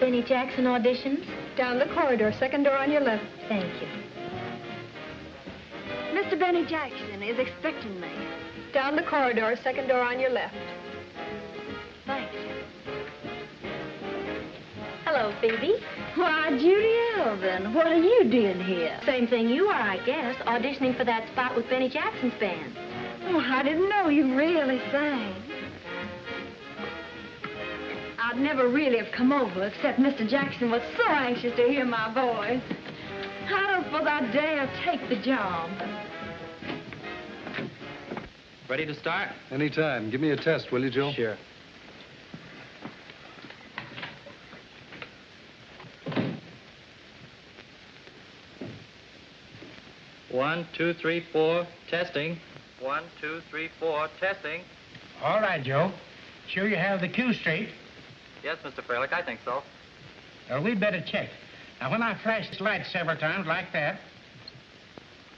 Benny Jackson auditions? Down the corridor, second door on your left. Thank you. Mr. Benny Jackson is expecting me. Down the corridor, second door on your left. Thank you. Hello, Phoebe. Why, Judy Alvin, what are you doing here? Same thing you are, I guess, auditioning for that spot with Benny Jackson's band. Oh, I didn't know you really sang. I'd never really have come over, except Mr. Jackson was so anxious to hear my voice. I don't suppose I'd dare take the job. Ready to start? Anytime. Give me a test, will you, Joe? Sure. One, two, three, four, testing. 1, 2, 3, 4, testing. All right, Joe. Sure you have the cue straight? Yes, Mr. Freilich, I think so. Well, we'd better check. Now, when I flash the light several times like that,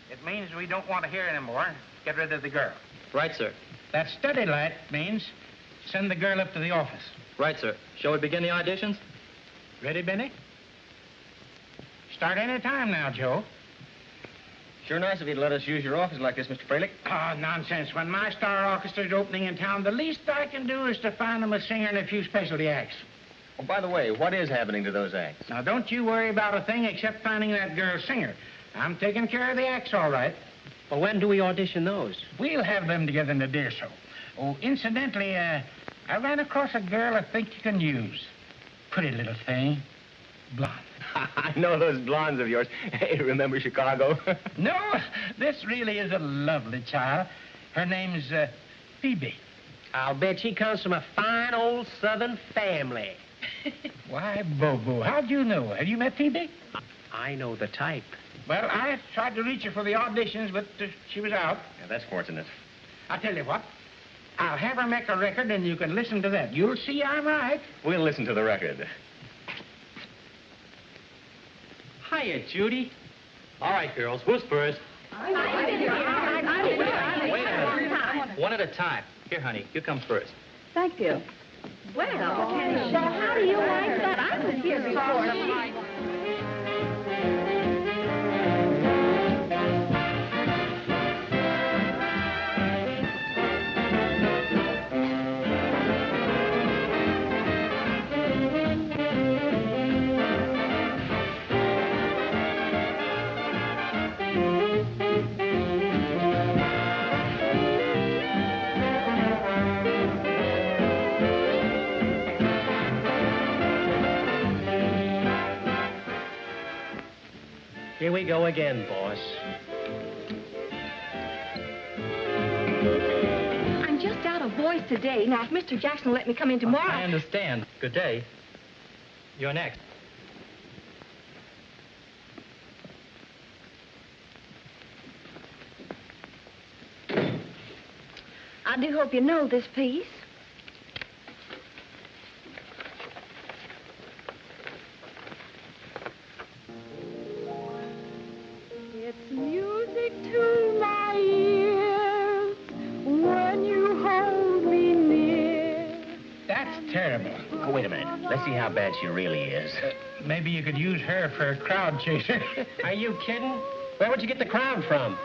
it means we don't want to hear anymore. Get rid of the girl. Right, sir. That steady light means send the girl up to the office. Right, sir. Shall we begin the auditions? Ready, Benny? Start any time now, Joe. Sure nice if you'd let us use your office like this, Mr. Freilich. Oh, nonsense. When my star orchestra's opening in town, the least I can do is to find them a singer and a few specialty acts. Oh, by the way, what is happening to those acts? Now, don't you worry about a thing except finding that girl singer. I'm taking care of the acts, all right. Well, when do we audition those? We'll have them together in a day or so. Oh, incidentally, I ran across a girl I think you can use. Pretty little thing. Blonde. I know those blondes of yours. Hey, remember Chicago? No, this really is a lovely child. Her name's Phoebe. I'll bet she comes from a fine old Southern family. Why, Bobo, how'd you know? Have you met Phoebe? I know the type. Well, I tried to reach her for the auditions, but she was out. Yeah, that's fortunate. I'll tell you what. I'll have her make a record, and you can listen to that. You'll see I'm right. We'll listen to the record. Hiya, Judy. All right, girls, who's first? Wait a minute. One at a time. Here, honey, you come first. Thank you. Well, how do you like that? I was here before. Here we go again, boss. I'm just out of voice today. Now, if Mr. Jackson will let me come in tomorrow... I understand. Good day. You're next. I do hope you know this piece. It's music to my ears when you hold me near. That's terrible. Oh, wait a minute. Let's see how bad she really is. Maybe you could use her for a crowd chaser. Are you kidding? Where would you get the crowd from?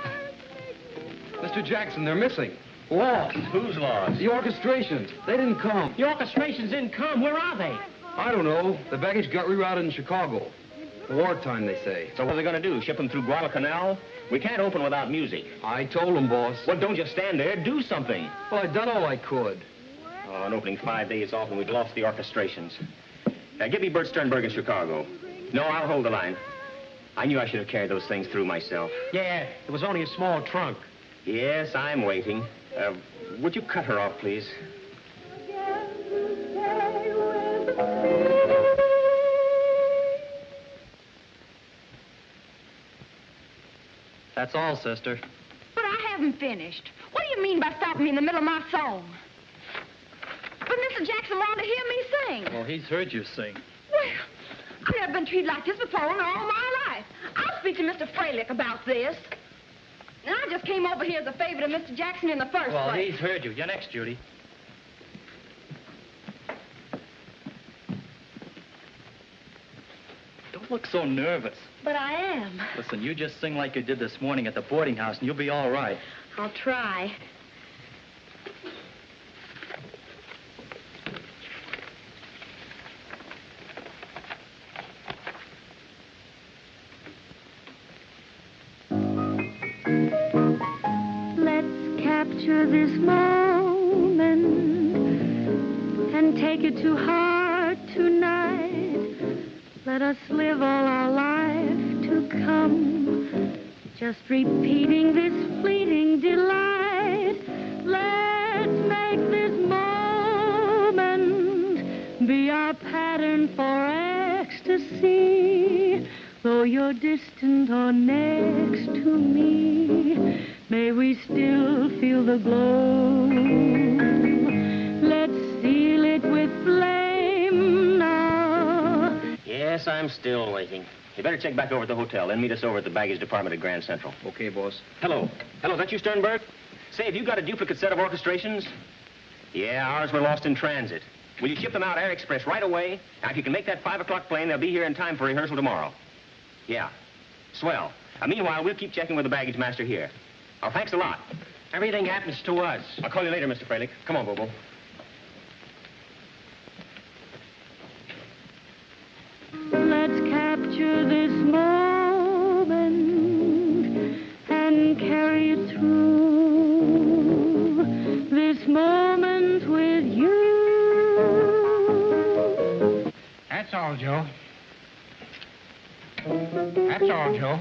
Mr. Jackson, they're missing. Lost? Who's lost? The orchestrations. They didn't come. The orchestrations didn't come. Where are they? I don't know. The baggage got rerouted in Chicago. Wartime, they say. So what are they going to do? Ship them through Guadalcanal? We can't open without music. I told them, boss. Well, don't just stand there. Do something. Well, I done all I could. Oh, an opening 5 days off and we'd lost the orchestrations. Now, give me Bert Sternberg in Chicago. No, I'll hold the line. I knew I should have carried those things through myself. Yeah, it was only a small trunk. Yes, I'm waiting. Would you cut her off, please? That's all, sister. But I haven't finished. What do you mean by stopping me in the middle of my song? But Mr. Jackson wanted to hear me sing. Well, he's heard you sing. Well, I've never been treated like this before in all my life. I'll speak to Mr. Freilich about this. And I just came over here as a favor to Mr. Jackson in the first Well, place. he's heard you. You're next, Judy. look so nervous. But I am. Listen, you just sing like you did this morning at the boarding house, and you'll be all right. I'll try. Let's capture this moment and take it to heart tonight. Let us live all our life to come, just repeating this fleeting delight. Let's make this moment be our pattern for ecstasy. Though you're distant or next to me, may we still feel the glow. Let's seal it with flame now. Yes, I'm still waiting. You better check back over at the hotel, then meet us over at the baggage department at Grand Central. Okay, boss. Hello. Hello, is that you, Sternberg? Say, have you got a duplicate set of orchestrations? Yeah, ours were lost in transit. Will you ship them out Air Express right away? Now, if you can make that 5 o'clock plane, they'll be here in time for rehearsal tomorrow. Yeah. Swell. Meanwhile, we'll keep checking with the baggage master here. Oh, thanks a lot. Everything happens to us. I'll call you later, Mr. Freilich. Come on, Bobo. Let's capture this moment and carry it through. This moment with you. That's all, Joe. That's all, Joe.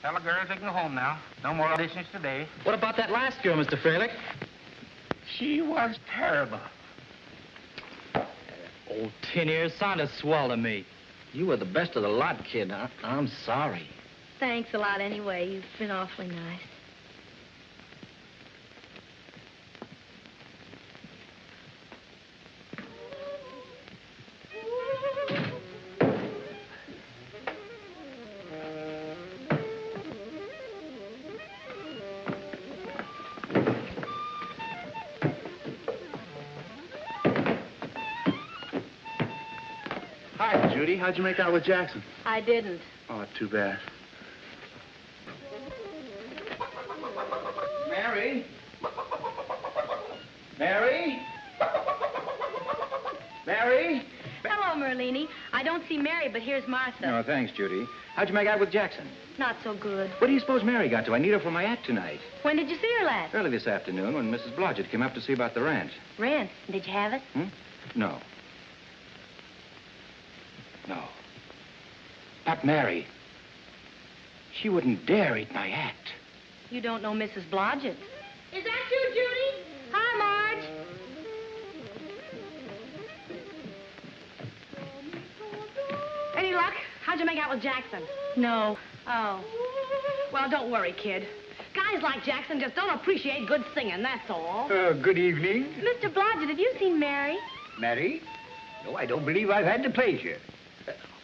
Tell the girls they can go home now. No more auditions today. What about that last girl, Mr. Freilich? She was terrible. Old tin ears sounded swell to me. You were the best of the lot, kid. I'm sorry. Thanks a lot anyway. You've been awfully nice. Hi, Judy. How'd you make out with Jackson? I didn't. Oh, too bad. Mary? Mary? Mary? Hello, Merlini. I don't see Mary, but here's Martha. Oh, thanks, Judy. How'd you make out with Jackson? Not so good. What do you suppose Mary got to? I need her for my act tonight. When did you see her last? Early this afternoon when Mrs. Blodgett came up to see about the rent. Rent. Did you have it? No. No. Not Mary. She wouldn't dare eat my act. You don't know Mrs. Blodgett. Is that you, Judy? Hi, Marge. Any luck? How'd you make out with Jackson? No. Oh. Well, don't worry, kid. Guys like Jackson just don't appreciate good singing, that's all. Good evening. Mr. Blodgett, have you seen Mary? Mary? No, I don't believe I've had the pleasure.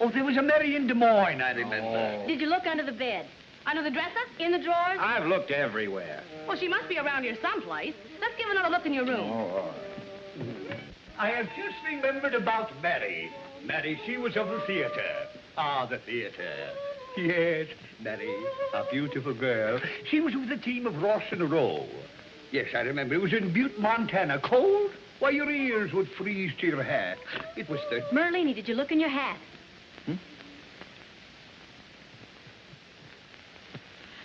Oh, there was a Mary in Des Moines, I remember. Did you look under the bed? Under the dresser? In the drawers? I've looked everywhere. Well, she must be around here someplace. Let's give another look in your room. I have just remembered about Mary. Mary, she was of the theater. Ah, the theater. Yes, Mary, a beautiful girl. She was with a team of Ross and Rowe. Yes, I remember. It was in Butte, Montana. Cold? Why, your ears would freeze to your hat. It was the... Merlini, did you look in your hat?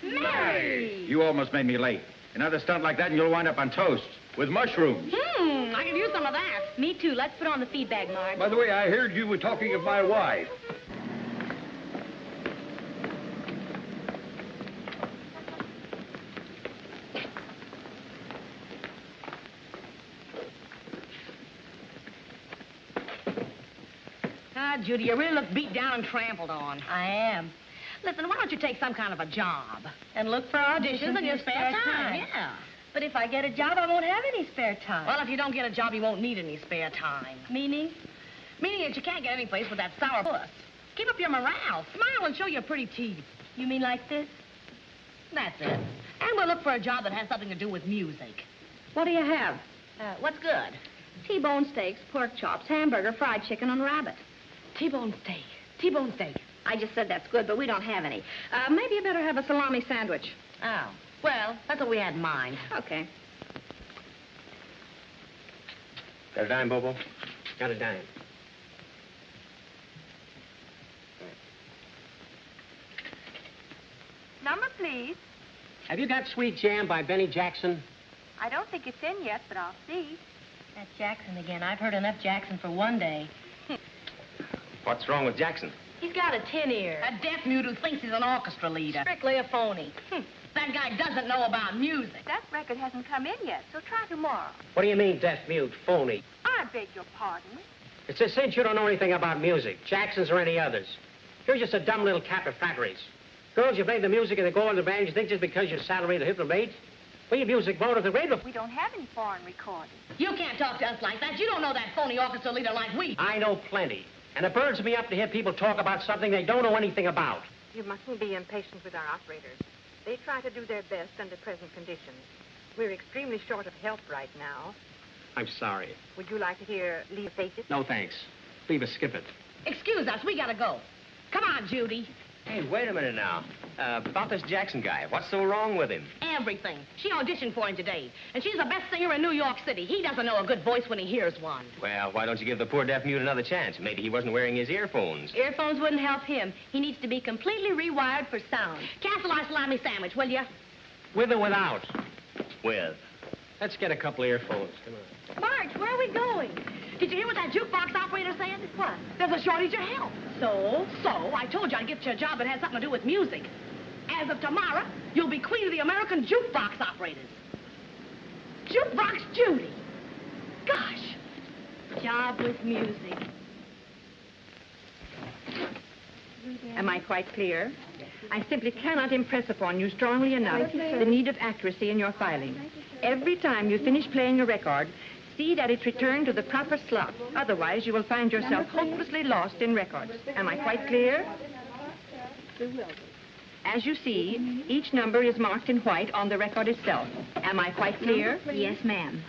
Mary! You almost made me late. Another stunt like that and you'll wind up on toast with mushrooms. I could use some of that. Me too. Let's put on the feedback, Marge. By the way, I heard you were talking of my wife. Ah, Judy, you really look beat down and trampled on. I am. Listen, why don't you take some kind of a job? And look for auditions in your spare time. Yeah. But if I get a job, I won't have any spare time. Well, if you don't get a job, you won't need any spare time. Meaning? Meaning that you can't get any place with that sour puss. Keep up your morale. Smile and show your pretty teeth. You mean like this? That's it. And we'll look for a job that has something to do with music. What do you have? What's good? T-bone steaks, pork chops, hamburger, fried chicken, and rabbit. T-bone steak. T-bone steak. I just said that's good, but we don't have any. Maybe you better have a salami sandwich. Oh, well, that's what we had in mind. Okay. Got a dime, Bobo? Got a dime. Number, please. Have you got Sweet Jam by Benny Jackson? I don't think it's in yet, but I'll see. That's Jackson again. I've heard enough Jackson for one day. What's wrong with Jackson? He's got a tin ear. A deaf mute who thinks he's an orchestra leader. Strictly a phony. That guy doesn't know about music. That record hasn't come in yet, so try tomorrow. What do you mean, deaf mute, phony? I beg your pardon. It's a cinch you don't know anything about music, Jackson's or any others. You're just a dumb little cap of flatteries. Girls, you play the music and they go on the band, you think just because you're salaried or hit the rate? Well, your music won't at the rate of... We don't have any foreign recordings. You can't talk to us like that. You don't know that phony orchestra leader like we. I know plenty. And it burns me up to hear people talk about something they don't know anything about. You mustn't be impatient with our operators. They try to do their best under present conditions. We're extremely short of help right now. I'm sorry. Would you like to hear Leave Face It? No, thanks. Leave us, skip it. Excuse us. We gotta go. Come on, Judy. Hey, wait a minute now. About this Jackson guy, what's so wrong with him? Everything. She auditioned for him today, and she's the best singer in New York City. He doesn't know a good voice when he hears one. Well, why don't you give the poor deaf mute another chance? Maybe he wasn't wearing his earphones. Earphones wouldn't help him. He needs to be completely rewired for sound. Cancel our salami sandwich, will you? With or without? With. Let's get a couple of earphones. Come on. Marge, where are we going? Did you hear what that jukebox operator said? What? There's a shortage of help. So? So, I told you I'd get you a job that had something to do with music. As of tomorrow, you'll be queen of the American jukebox operators. Jukebox Judy. Gosh. Job with music. Am I quite clear? I simply cannot impress upon you strongly enough the need of accuracy in your filing. Every time you finish playing a record, see that it's returned to the proper slot. Otherwise, you will find yourself hopelessly lost in records. Am I quite clear? As you see, each number is marked in white on the record itself. Am I quite clear? Yes, ma'am.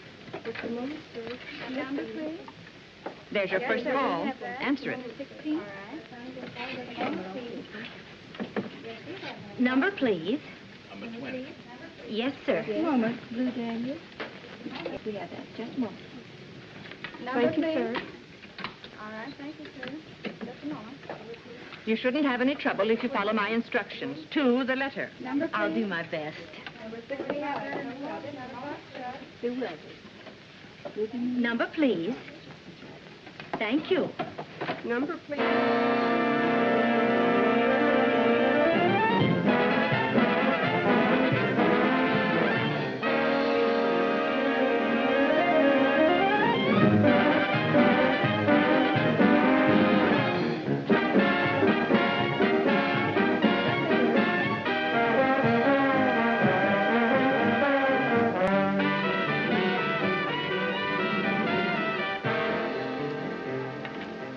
There's your first call. Answer it. Number, please. Number 20. Yes, sir. Moment, Blue Daniel. We have that. Just a moment. Thank you, sir. All right, thank you, sir. Just a moment. You shouldn't have any trouble if you follow my instructions. To the letter. I'll do my best. Number, please. Thank you. Number, please.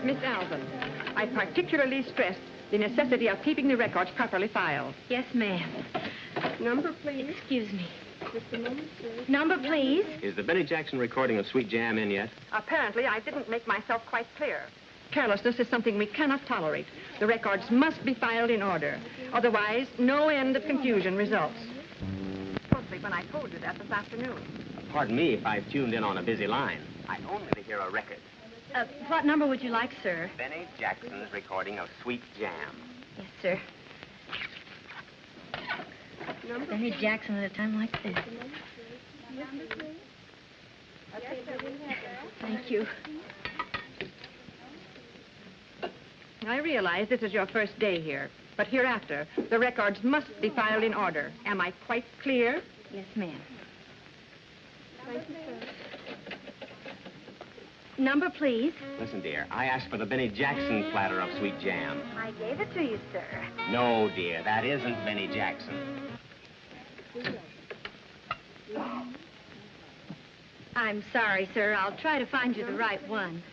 Miss Alvin, I particularly stress the necessity of keeping the records properly filed. Yes, ma'am. Number, please. Excuse me. Just a moment, sir. Number, please. Is the Benny Jackson recording of Sweet Jam in yet? Apparently, I didn't make myself quite clear. Carelessness is something we cannot tolerate. The records must be filed in order. Otherwise, no end of confusion results. Mostly when I told you that this afternoon. Pardon me if I've tuned in on a busy line. I only to hear a record. What number would you like, sir? Benny Jackson's recording of Sweet Jam. Yes, sir. Benny Jackson at a time like this. Thank you. I realize this is your first day here, but hereafter, the records must be filed in order. Am I quite clear? Yes, ma'am. Thank you, sir. Number, please. Listen, dear, I asked for the Benny Jackson platter of Sweet Jam. I gave it to you, sir. No, dear, that isn't Benny Jackson. I'm sorry, sir. I'll try to find you the right one.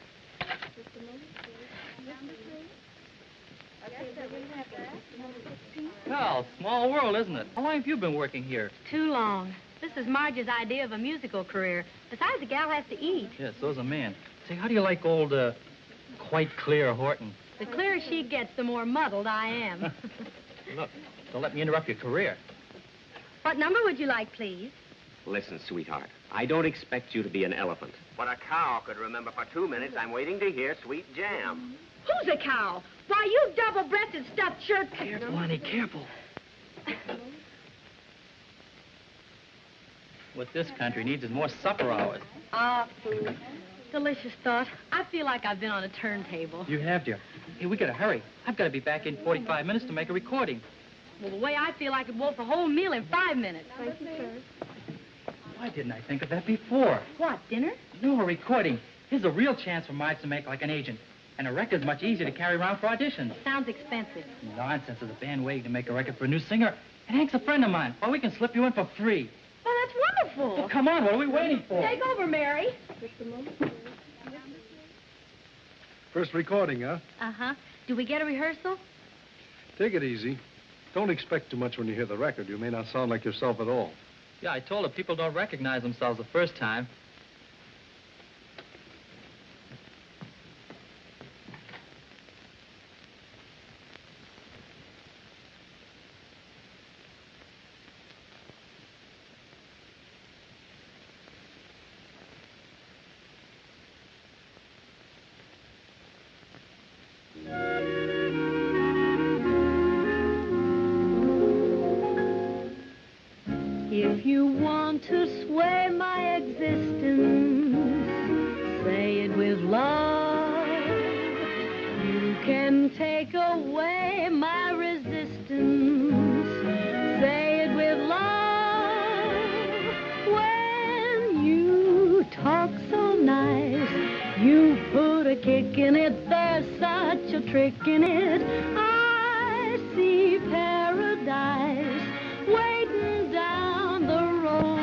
Well, small world, isn't it? How long have you been working here? Too long. This is Marge's idea of a musical career. Besides, the gal has to eat. Yes, so's a man. Say, how do you like old, quite clear Horton? The clearer she gets, the more muddled I am. Look, don't let me interrupt your career. What number would you like, please? Listen, sweetheart, I don't expect you to be an elephant. But a cow could remember for 2 minutes I'm waiting to hear Sweet Jam. Who's a cow? Why, you double-breasted stuffed shirt... Careful, honey, careful. What this country needs is more supper hours. Ah, food. Delicious thought. I feel like I've been on a turntable. You have, dear. Hey, we gotta hurry. I've got to be back in 45 minutes to make a recording. Well, the way I feel, I could wolf a whole meal in 5 minutes. Thank you, sir. Why didn't I think of that before? What, dinner? No, a recording. Here's a real chance for Marge to make like an agent. And a record's much easier to carry around for auditions. Sounds expensive. Nonsense. There's a band waiting to make a record for a new singer. And Hank's a friend of mine. Well, we can slip you in for free. Oh, that's wonderful. Well, come on. What are we waiting for? Take over, Mary. Just a moment. First recording, huh? Uh-huh. Do we get a rehearsal? Take it easy. Don't expect too much when you hear the record. You may not sound like yourself at all. Yeah, I told her people don't recognize themselves the first time. If you want to sway my existence, say it with love. You can take away my resistance, say it with love. When you talk so nice, you put a kick in it, there's such a trick in it. I see paradise waiting down the road.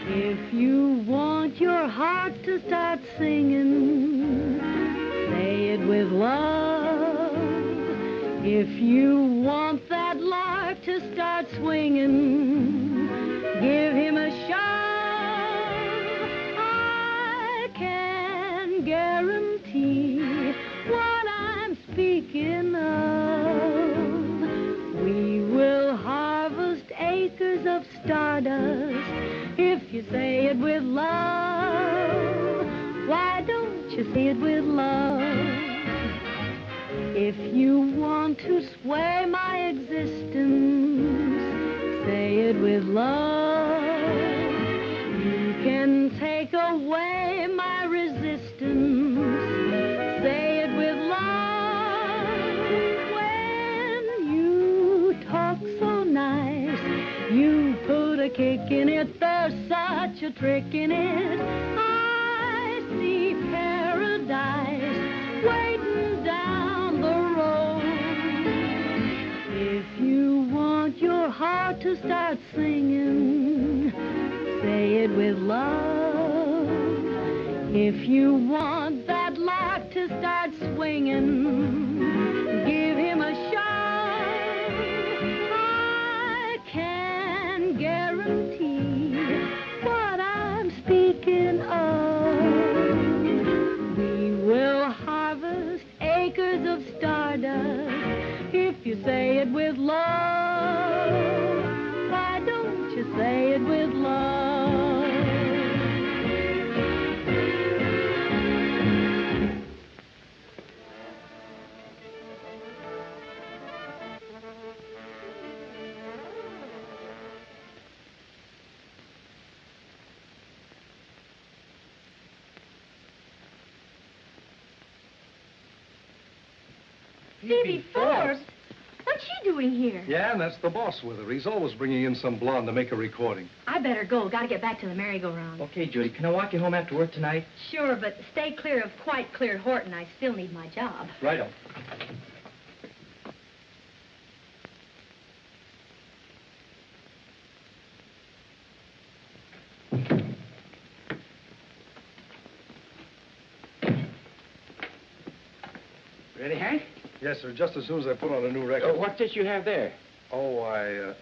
If you want your heart to start singing, say it with love. If you want that lark to start swinging, give him a shove. I can guarantee what I'm speaking of. We will harvest acres of stardust if you say it with love. Why don't you say it with love? If you want to sway my existence, say it with love. You can take away my resistance, say it with love. When you talk so nice, you put a kick in it, there's such a trick in it. I see paradise waiting down the road. If you want your heart to start singing, say it with love. If you want that lark to start swinging, give him a shove. I can guarantee what I'm speaking of. We will harvest acres of stardust if you say it with love. Why don't you say it with love? Phoebe Forbes? What's she doing here? Yeah, and that's the boss with her. He's always bringing in some blonde to make a recording. I better go. Gotta get back to the merry-go-round. Okay, Judy, can I walk you home after work tonight? Sure, but stay clear of quite clear Horton. I still need my job. Righto. Ready, Hank? Yes, sir, just as soon as I put on a new record. What's this you have there? Oh, I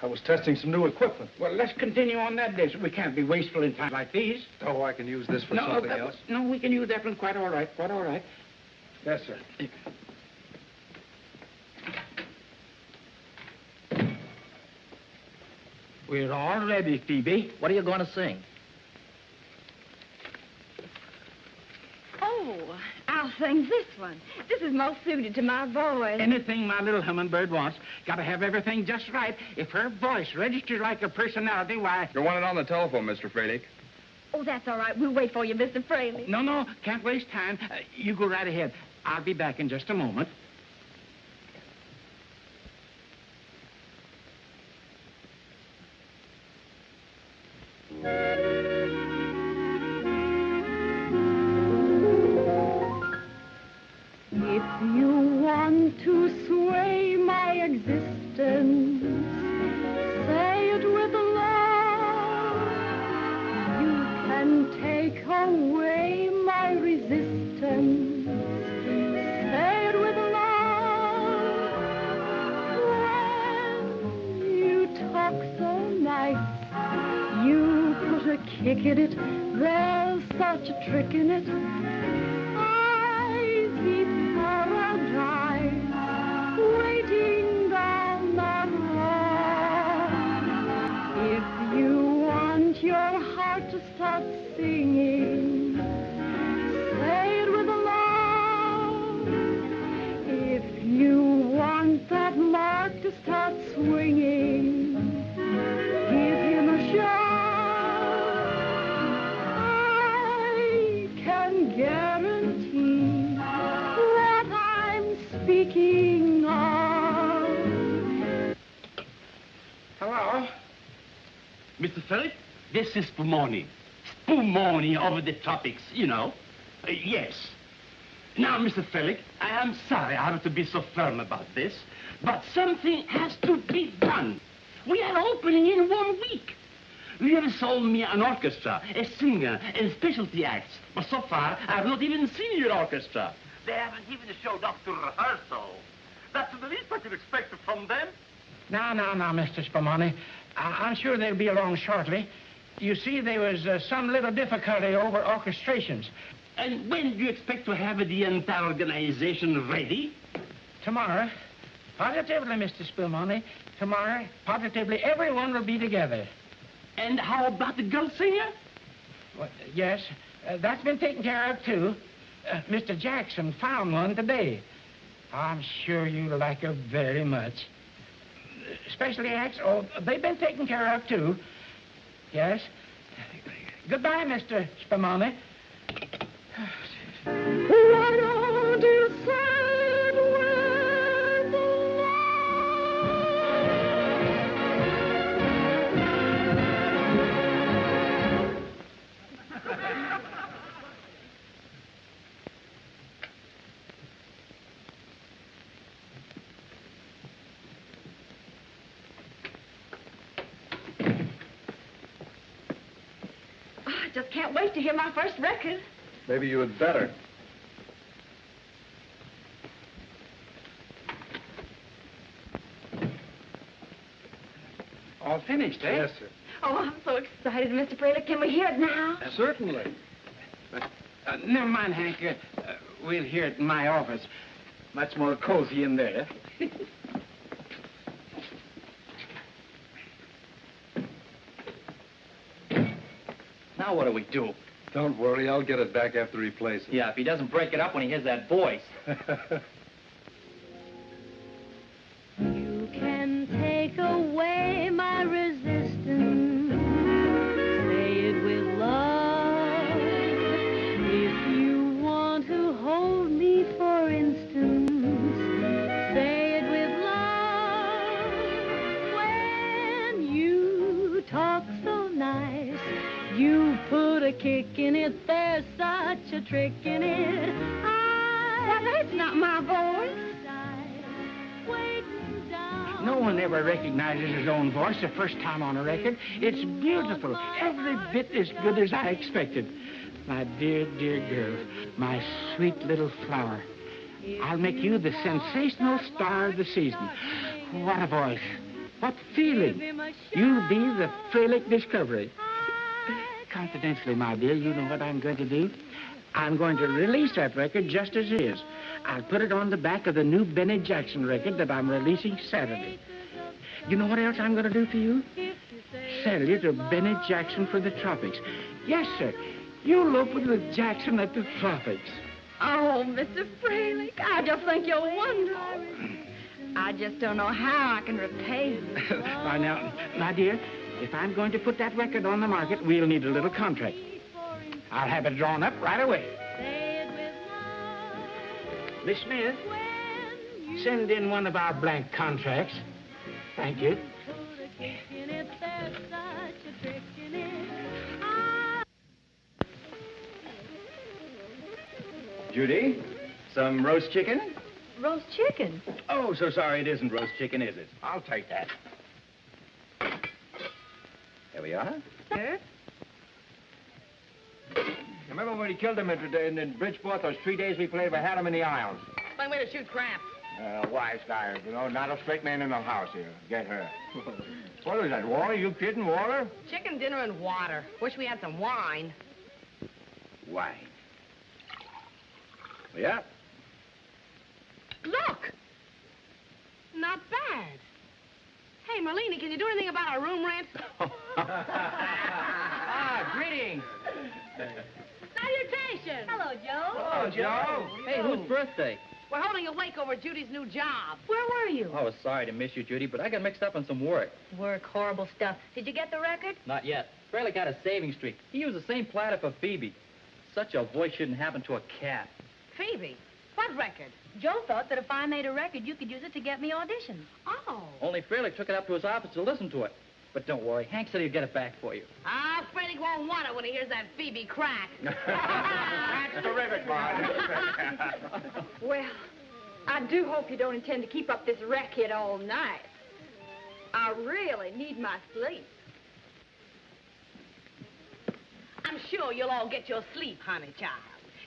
was testing some new equipment. Well, let's continue on that day. We can't be wasteful in times like these. Oh, I can use this for something else. No, we can use that one quite all right, quite all right. Yes, sir. We're all ready, Phoebe. What are you going to sing? Oh, I'll sing this one. This is most suited to my voice. Anything my little hummingbird wants. Got to have everything just right. If her voice registers like her personality, why... You're wanted on the telephone, Mr. Freilich. Oh, that's all right. We'll wait for you, Mr. Fraley. No, can't waste time. You go right ahead. I'll be back in just a moment. If you want to sway my existence, say it with love. You can take away my resistance, say it with love. When you talk so nice, you put a kick in it, there's such a trick in it. Waiting down the road. If you want your heart to start singing, say it with love. If you want that mark to start swinging, give him a shot. I can guarantee what I'm speaking of. Hello? Mr. Philip, this is Spumoni. Spumoni over the tropics, you know. Yes. Now, Mr. Philip, I am sorry I have to be so firm about this, but something has to be done. We are opening in 1 week. You have sold me an orchestra, a singer, and specialty acts, but so far I have not even seen your orchestra. They haven't even showed up to rehearsal. That's the least I could expect from them. No, Mr. Spumoni. I'm sure they'll be along shortly. You see, there was some little difficulty over orchestrations. And when do you expect to have the entire organization ready? Tomorrow. Positively, Mr. Spumoni. Tomorrow, positively, everyone will be together. And how about the girl singer? Well, yes, that's been taken care of, too. Mr. Jackson found one today. I'm sure you'll like her very much. Specialty acts, oh, they've been taken care of, too. Yes. Goodbye, Mr. Spumoni. Why don't you say it with love? I just can't wait to hear my first record. Maybe you had better. All finished, eh? Yes, sir. Oh, I'm so excited, Mr. Fraley. Can we hear it now? Certainly. Never mind, Hank. We'll hear it in my office. Much more cozy in there. Now what do we do? Don't worry, I'll get it back after he plays it. Yeah, if he doesn't break it up when he hears that voice. You can take away my resistance, say it with love. If you want to hold me, for instance, say it with love. When you talk so nice, you put a kick in it, there's such a trick in it. That's not my voice. No one ever recognizes his own voice the first time on a record. It's beautiful. Every bit as good as I expected. My dear, dear girl, my sweet little flower. I'll make you the sensational star of the season. What a voice. What feeling. You'll be the Fralick discovery. Confidentially, my dear, you know what I'm going to do? I'm going to release that record just as it is. I'll put it on the back of the new Benny Jackson record that I'm releasing Saturday. You know what else I'm going to do for you? Sell you to Benny Jackson for the tropics. Yes, sir. You'll open with Jackson at the tropics. Oh, Mr. Fralick, I just think you're wonderful. I just don't know how I can repay you. Why, now, my dear, if I'm going to put that record on the market, we'll need a little contract. I'll have it drawn up right away. Miss Smith, send in one of our blank contracts. Thank you. Judy, some roast chicken? Roast chicken? Oh, so sorry, it isn't roast chicken, is it? I'll take that. There we are. Sir? Remember when he killed him in Bridgeport, those 3 days we played, we had him in the aisles. Fine way to shoot crap. Wise guy, you know, not a straight man in the house here. Get her. What is that, Waller? You kidding, Waller? Chicken dinner and water. Wish we had some wine. Wine. Yeah. Look! Not bad. Hey, Merlini, can you do anything about our room rent? Greetings. Salutations! Hello, Joe. Oh, Joe. Hey, whose birthday? We're holding a wake over Judy's new job. Where were you? Oh, sorry to miss you, Judy, but I got mixed up on some work. Work, horrible stuff. Did you get the record? Not yet. Fairly got a saving streak. He used the same platter for Phoebe. Such a voice shouldn't happen to a cat. Phoebe, what record? Joe thought that if I made a record, you could use it to get me auditions. Oh. Only Fairly took it up to his office to listen to it. But don't worry, Hank said he'd get it back for you. Ah, Fralick won't want it when he hears that Phoebe crack. That's terrific, Marge. Well, I do hope you don't intend to keep up this racket all night. I really need my sleep. I'm sure you'll all get your sleep, honey child.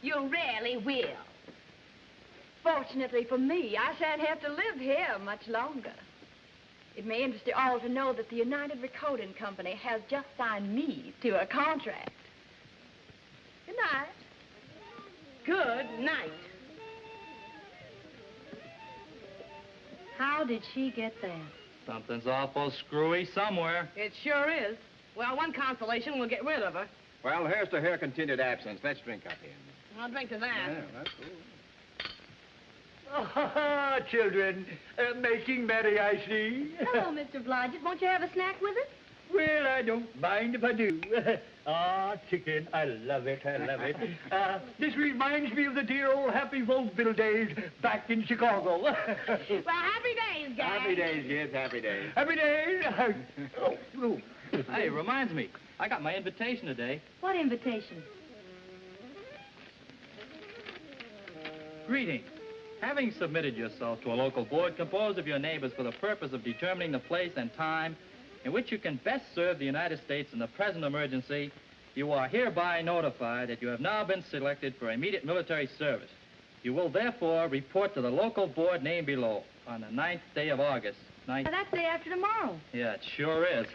You really will. Fortunately for me, I shan't have to live here much longer. It may interest you all to know that the United Recording Company has just signed me to a contract. Good night. Good night. How did she get that? Something's awful screwy somewhere. It sure is. Well, one consolation, we'll get rid of her. Well, here's to her continued absence. Let's drink up here. I'll drink to that. Yeah, that's cool. Ah, children, making merry, I see. Hello, Mr. Blodgett. Won't you have a snack with us? Well, I don't mind if I do. Chicken, I love it, I love it. This reminds me of the dear old happy vaudeville days back in Chicago. Well, happy days, guys. Happy days, kids, happy days. Happy days. Hey, reminds me, I got my invitation today. What invitation? Greetings. Having submitted yourself to a local board composed of your neighbors for the purpose of determining the place and time in which you can best serve the United States in the present emergency, you are hereby notified that you have now been selected for immediate military service. You will therefore report to the local board named below on the 9th day of August. Well, that's day after tomorrow. Yeah, it sure is.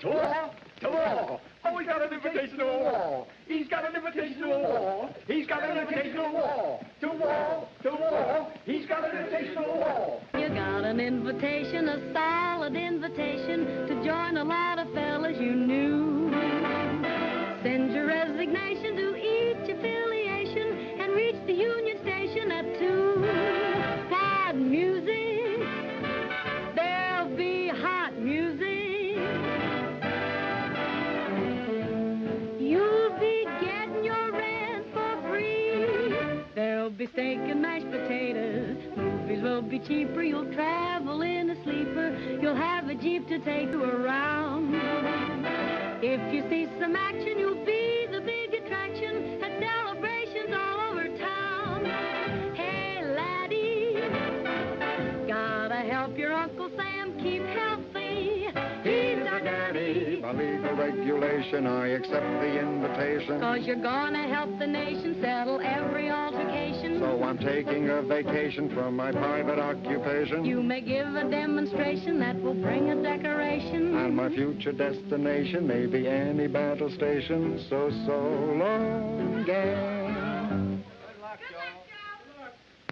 To war! To war! Oh, he's got an invitation to a war! He's got an invitation to a war! He's got an invitation to a war! To war! To war! He's got an invitation to a war! You got an invitation, a solid invitation to join a lot of fellas you knew. Send your resignation to each affiliation and reach the Union Station at 2. Hot music, there'll be hot music. You'll be getting your rent for free. There'll be steak and mashed potatoes. Movies will be cheaper. You'll travel in a sleeper. You'll have a Jeep to take you around. If you see some action, you'll be the big attraction at celebrations all over town. Hey, laddie, help your Uncle Sam keep healthy. He's our daddy. Believe the regulation, I accept the invitation. 'Cause you're gonna help the nation settle every altercation. So I'm taking a vacation from my private occupation. You may give a demonstration that will bring a decoration. And my future destination may be any battle station. So long, gang.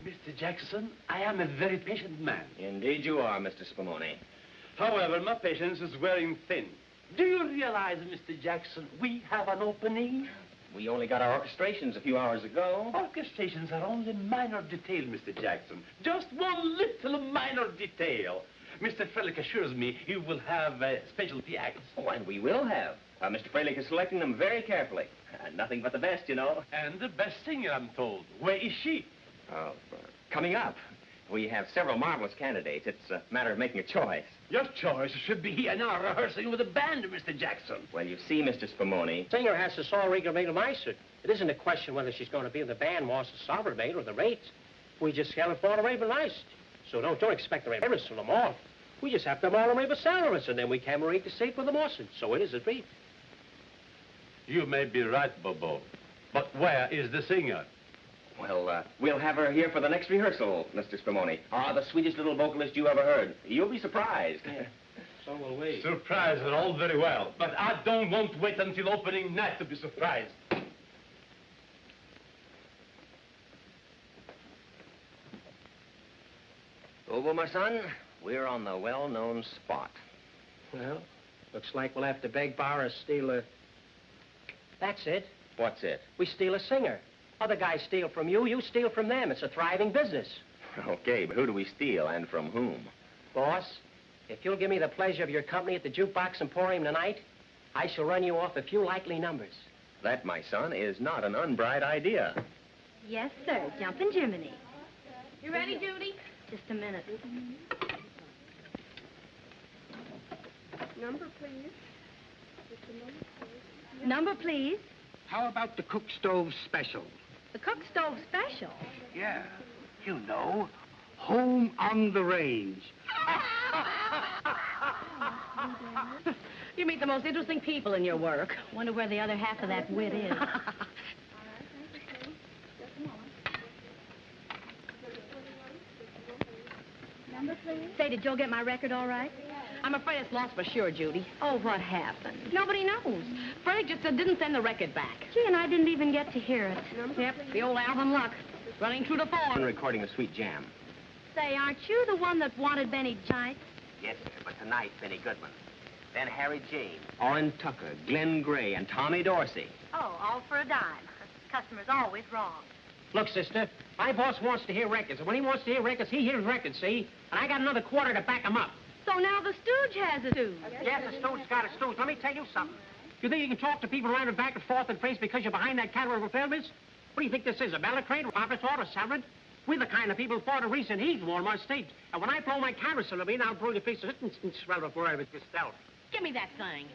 Mr. Jackson, I am a very patient man. Indeed you are, Mr. Spumoni. However, my patience is wearing thin. Do you realize, Mr. Jackson, we have an opening? We only got our orchestrations a few hours ago. Orchestrations are only minor detail, Mr. Jackson. Just one little minor detail. Mr. Frelick assures me you will have specialty acts. Oh, and we will have. Mr. Frelick is selecting them very carefully. Nothing but the best, you know. And the best singer, I'm told. Where is she? Coming up. We have several marvelous candidates. It's a matter of making a choice. Your choice should be here now rehearsing with the band, Mr. Jackson. Well, you see, Mr. Spumoni. Singer has to saw Regelmeister. It isn't a question whether she's going to be in the band, wants the sovereign rate or the rates. We just have it for the Regelmeister. So don't expect the reverence from them all. We just have to all the salaries, and then we can rate the seat for the Mawson. So it is a treat. You may be right, Bobo. But where is the singer? Well, we'll have her here for the next rehearsal, Mr. Spumoni. The sweetest little vocalist you ever heard. You'll be surprised. Yeah. So will we. Surprised are all very well, but I don't want to wait until opening night to be surprised. Bobo, my son, we're on the well-known spot. Well, looks like we'll have to beg, borrow, or steal a... That's it. What's it? We steal a singer. Other guys steal from you, you steal from them. It's a thriving business. Okay, but who do we steal and from whom? Boss, if you'll give me the pleasure of your company at the Jukebox Emporium tonight, I shall run you off a few likely numbers. That, my son, is not an unbright idea. Yes, sir. Jumpin' Jiminy. You ready, Judy? Just a minute. Number, please. Number, please. How about the cook stove special? The cook stove special? Yeah. You know, home on the range. You meet the most interesting people in your work. Wonder where the other half of that wit is. Number, please. Say, did Joe get my record all right? I'm afraid it's lost for sure, Judy. Oh, what happened? Nobody knows. Frank just didn't send the record back. Gee, and I didn't even get to hear it. Yep, the old Alvin luck. Running through the phone. Recording a sweet jam. Say, aren't you the one that wanted Benny Giant? Yes, sir, but tonight, Benny Goodman. Then Harry James, Orrin Tucker, Glenn Gray, and Tommy Dorsey. Oh, all for a dime. Customer's always wrong. Look, sister, my boss wants to hear records, and when he wants to hear records, he hears records, see? And I got another quarter to back him up. So now the stooge has a stooge. Yes, the stooge's got a stooge. Let me tell you something. You think you can talk to people around and back and forth and face because you're behind that counter of repairments? What do you think this is, a balacrate, a barbershop, a salad? We're the kind of people for the recent heat in Walmart State. And when I blow my camera cylinder, I'll blow your face of it and swell it forever with yourself. Give me that thing.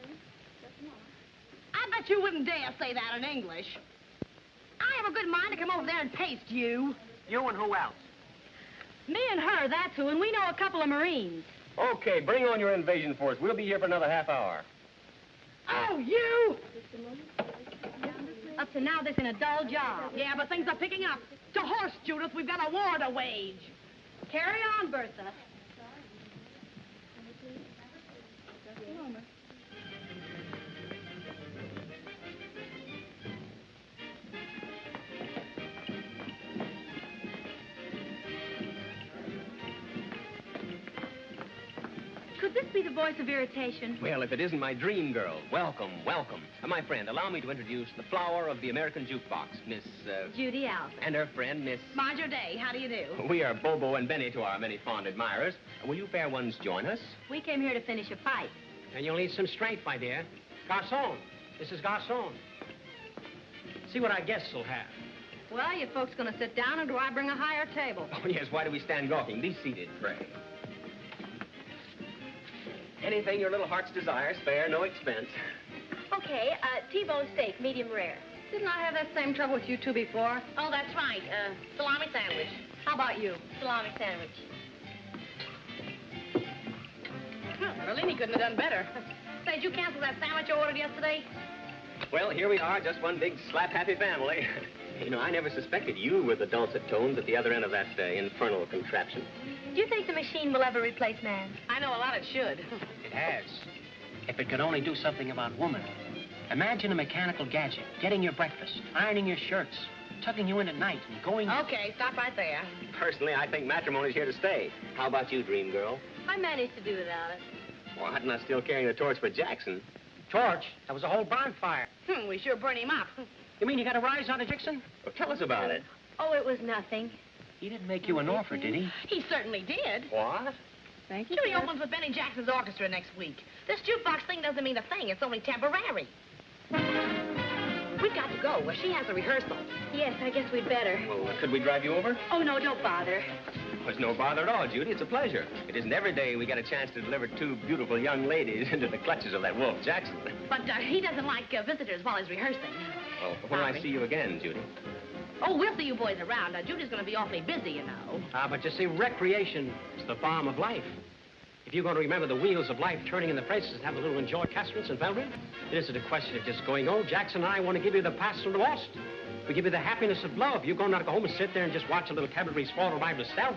I bet you wouldn't dare say that in English. I have a good mind to come over there and paste you. You and who else? Me and her, that's who, and we know a couple of Marines. Okay, bring on your invasion force. We'll be here for another half hour. Oh, you! Up to now, this been a dull job. Yeah, but things are picking up. To horse, Judith, we've got a war to wage. Carry on, Bertha. Could this be the voice of irritation? Well, if it isn't my dream girl, welcome, welcome. My friend, allow me to introduce the flower of the American jukebox, Miss, Judy Alvin. and her friend, Miss... Marge O'Day, how do you do? We are Bobo and Benny to our many fond admirers. Will you fair ones join us? We came here to finish a fight. And you'll need some strength, my dear. Garçon, this is Garçon. See what our guests will have. Well, you folks gonna sit down, or do I bring a higher table? Oh, yes, why do we stand gawking? Be seated, pray. Anything your little heart's desire, spare no expense. Okay, T-bone steak, medium rare. Didn't I have that same trouble with you two before? Oh, that's right. Salami sandwich. How about you? Salami sandwich. Well, Merlini couldn't have done better. Say, did you cancel that sandwich you ordered yesterday? Well, here we are, just one big slap-happy family. You know, I never suspected you were the dulcet tones at the other end of that infernal contraption. Do you think the machine will ever replace man? I know a lot it should. It has. If it could only do something about woman. Imagine a mechanical gadget, getting your breakfast, ironing your shirts, tucking you in at night, and going... Okay, stop right there. Personally, I think matrimony's here to stay. How about you, dream girl? I managed to do without it. Well, I'm not still carrying the torch for Jackson. Torch? That was a whole bonfire. We sure burned him up. You mean you got a rise out of Jackson? Well, tell us about it. Oh, it was nothing. He didn't make you an offer, did he? He certainly did. What? Thank you, Judy sir. opens with Benny Jackson's orchestra next week. This jukebox thing doesn't mean a thing. It's only temporary. We've got to go. She has a rehearsal. Yes, I guess we'd better. Well, could we drive you over? Oh, no, don't bother. Well, it's no bother at all, Judy. It's a pleasure. It isn't every day we get a chance to deliver two beautiful young ladies into the clutches of that wolf, Jackson. But he doesn't like visitors while he's rehearsing. Well, when I see you again, Judy? Oh, we'll see you boys around. Judy's going to be awfully busy, you know. But you see, recreation is the balm of life. If you're going to remember the wheels of life turning in the places and have a little enjoy Casterance and Belgrade, it isn't a question of just going, oh, Jackson and I want to give you the passion of lost. We give you the happiness of love. You're going to go home and sit there and just watch a little cabaret fall by itself.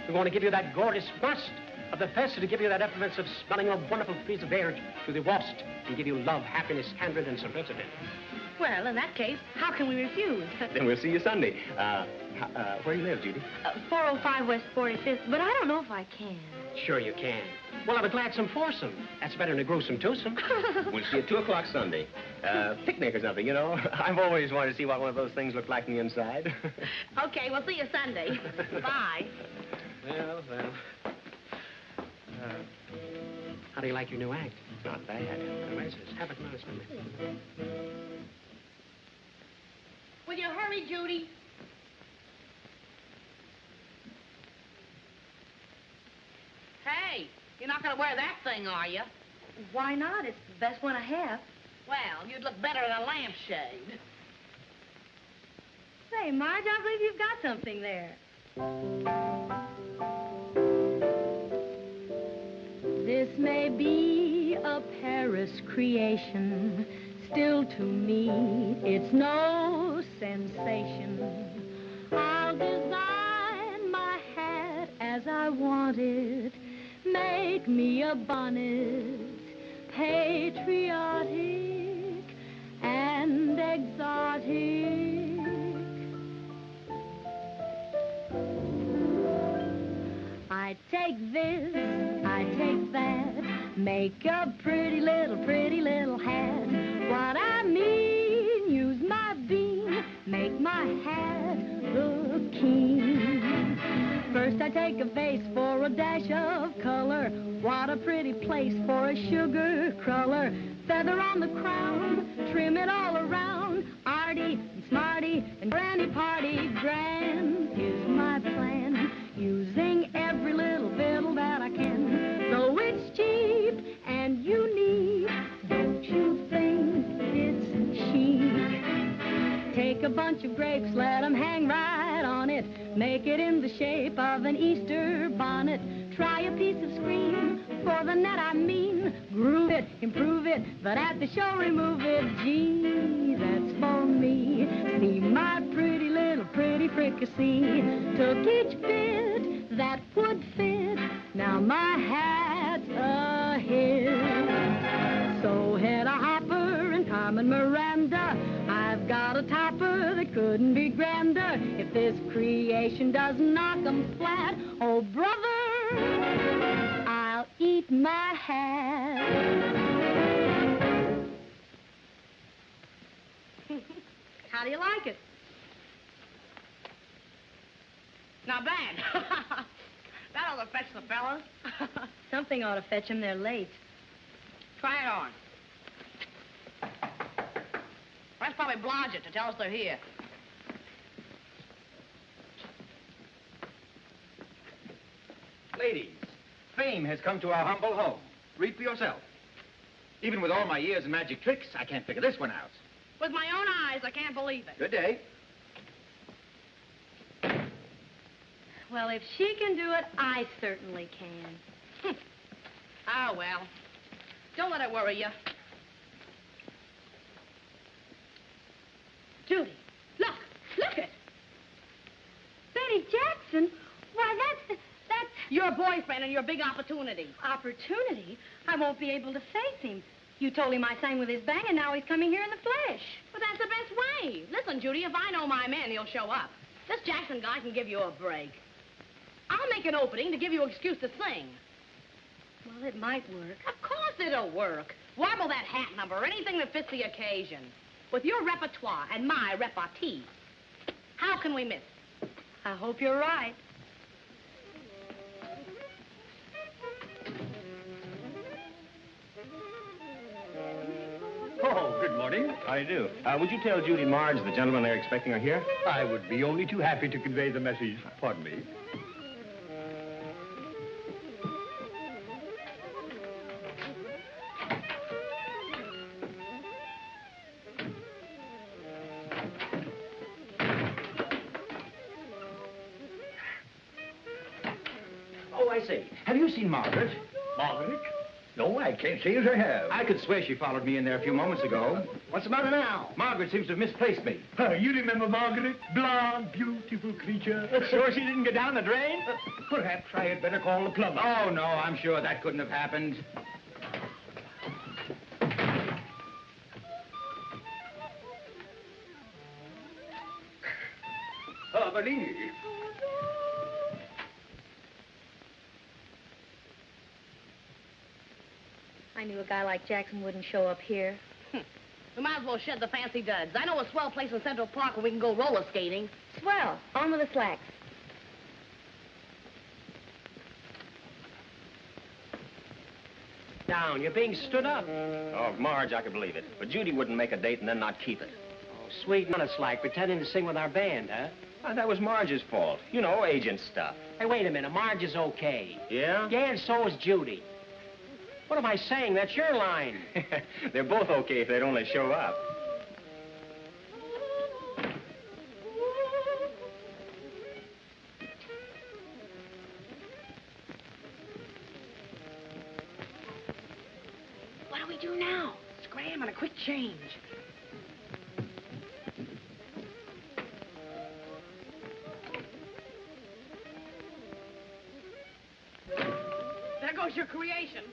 We're going to give you that gorgeous must of the fest to give you that effervescence of smelling of wonderful breeze of air through the wast and give you love, happiness, candor, and simplicity. Well, in that case, how can we refuse? Then we'll see you Sunday. Where do you live, Judy? 405 West 45th, but I don't know if I can. Sure you can. We'll have a gladsome foursome. That's better than a gruesome twosome. We'll see you at 2 o'clock Sunday. Picnic or something, you know. I've always wanted to see what one of those things look like on the inside. Okay, we'll see you Sunday. Bye. Well. How do you like your new act? Not bad. Have it nice, Will you hurry, Judy? Hey, you're not going to wear that thing, are you? Why not? It's the best one I have. Well, you'd look better in a lampshade. Say, Marge, I believe you've got something there. This may be a Paris creation, still to me it's no sensation. I'll design my hat as I want it, make me a bonnet, patriotic and exotic. I take this, I take that, make a pretty little hat. What I mean, use my beam, make my hat look keen. First I take a vase for a dash of color. What a pretty place for a sugar cruller. Feather on the crown, trim it all around. Arty and smarty and granny party grand is my plan. Using every little fiddle that I can. Though it's cheap and unique, don't you think it's chic? Take a bunch of grapes, let them hang right on it. Make it in the shape of an Easter bonnet. Try a piece of screen for the net, I mean. Groove it, improve it, but at the show remove it. Gee, that's for me. See my pretty fricassee. Took each bit that would fit. Now my hat's a hit. So Hedda Hopper and Carmen Miranda, I've got a topper that couldn't be grander. If this creation does knock 'em flat, oh brother, I'll eat my hat. How do you like it? Not bad. That ought to fetch the fellas. Something ought to fetch them. They're late. Try it on. Let's probably blanch it to tell us they're here. Ladies, fame has come to our humble home. Read for yourself. Even with all my years and magic tricks, I can't figure this one out. With my own eyes, I can't believe it. Good day. Well, if she can do it, I certainly can. Oh, well. Don't let it worry you. Judy, look it. Betty Jackson? Why, that's Your boyfriend and your big opportunity. opportunity. I won't be able to face him. You told him I sang with his band, and now he's coming here in the flesh. But that's the best way. Listen, Judy, if I know my man, he'll show up. This Jackson guy can give you a break. I'll make an opening to give you an excuse to sing. Well, it might work. Of course it'll work. Warble that hat number or anything that fits the occasion. With your repertoire and my repartee, how can we miss? I hope you're right. Oh, good morning. How do you do? Would you tell Judy Marge the gentlemen they're expecting are here? I would be only too happy to convey the message. Pardon me. Oh, I say, have you seen Margaret? Margaret? No, I can't say as I have. I could swear she followed me in there a few moments ago. What's the matter now? Margaret seems to have misplaced me. You remember Margaret? Blonde, beautiful creature. Sure she didn't get down the drain? Perhaps I had better call the plumber. Oh, no, I'm sure that couldn't have happened. Believe. I knew a guy like Jackson wouldn't show up here. We might as well shed the fancy duds. I know a swell place in Central Park where we can go roller skating. Swell. On with the slacks. Down. You're being stood up. Oh, Marge, I could believe it. But Judy wouldn't make a date and then not keep it. Oh, sweet and honest like, pretending to sing with our band, huh? That was Marge's fault. You know, agent stuff. Hey, wait a minute. Marge is okay. Yeah? Yeah, and so is Judy. What am I saying? That's your line. They're both okay if they'd only show up. What do we do now? Scram and a quick change. There goes your creation.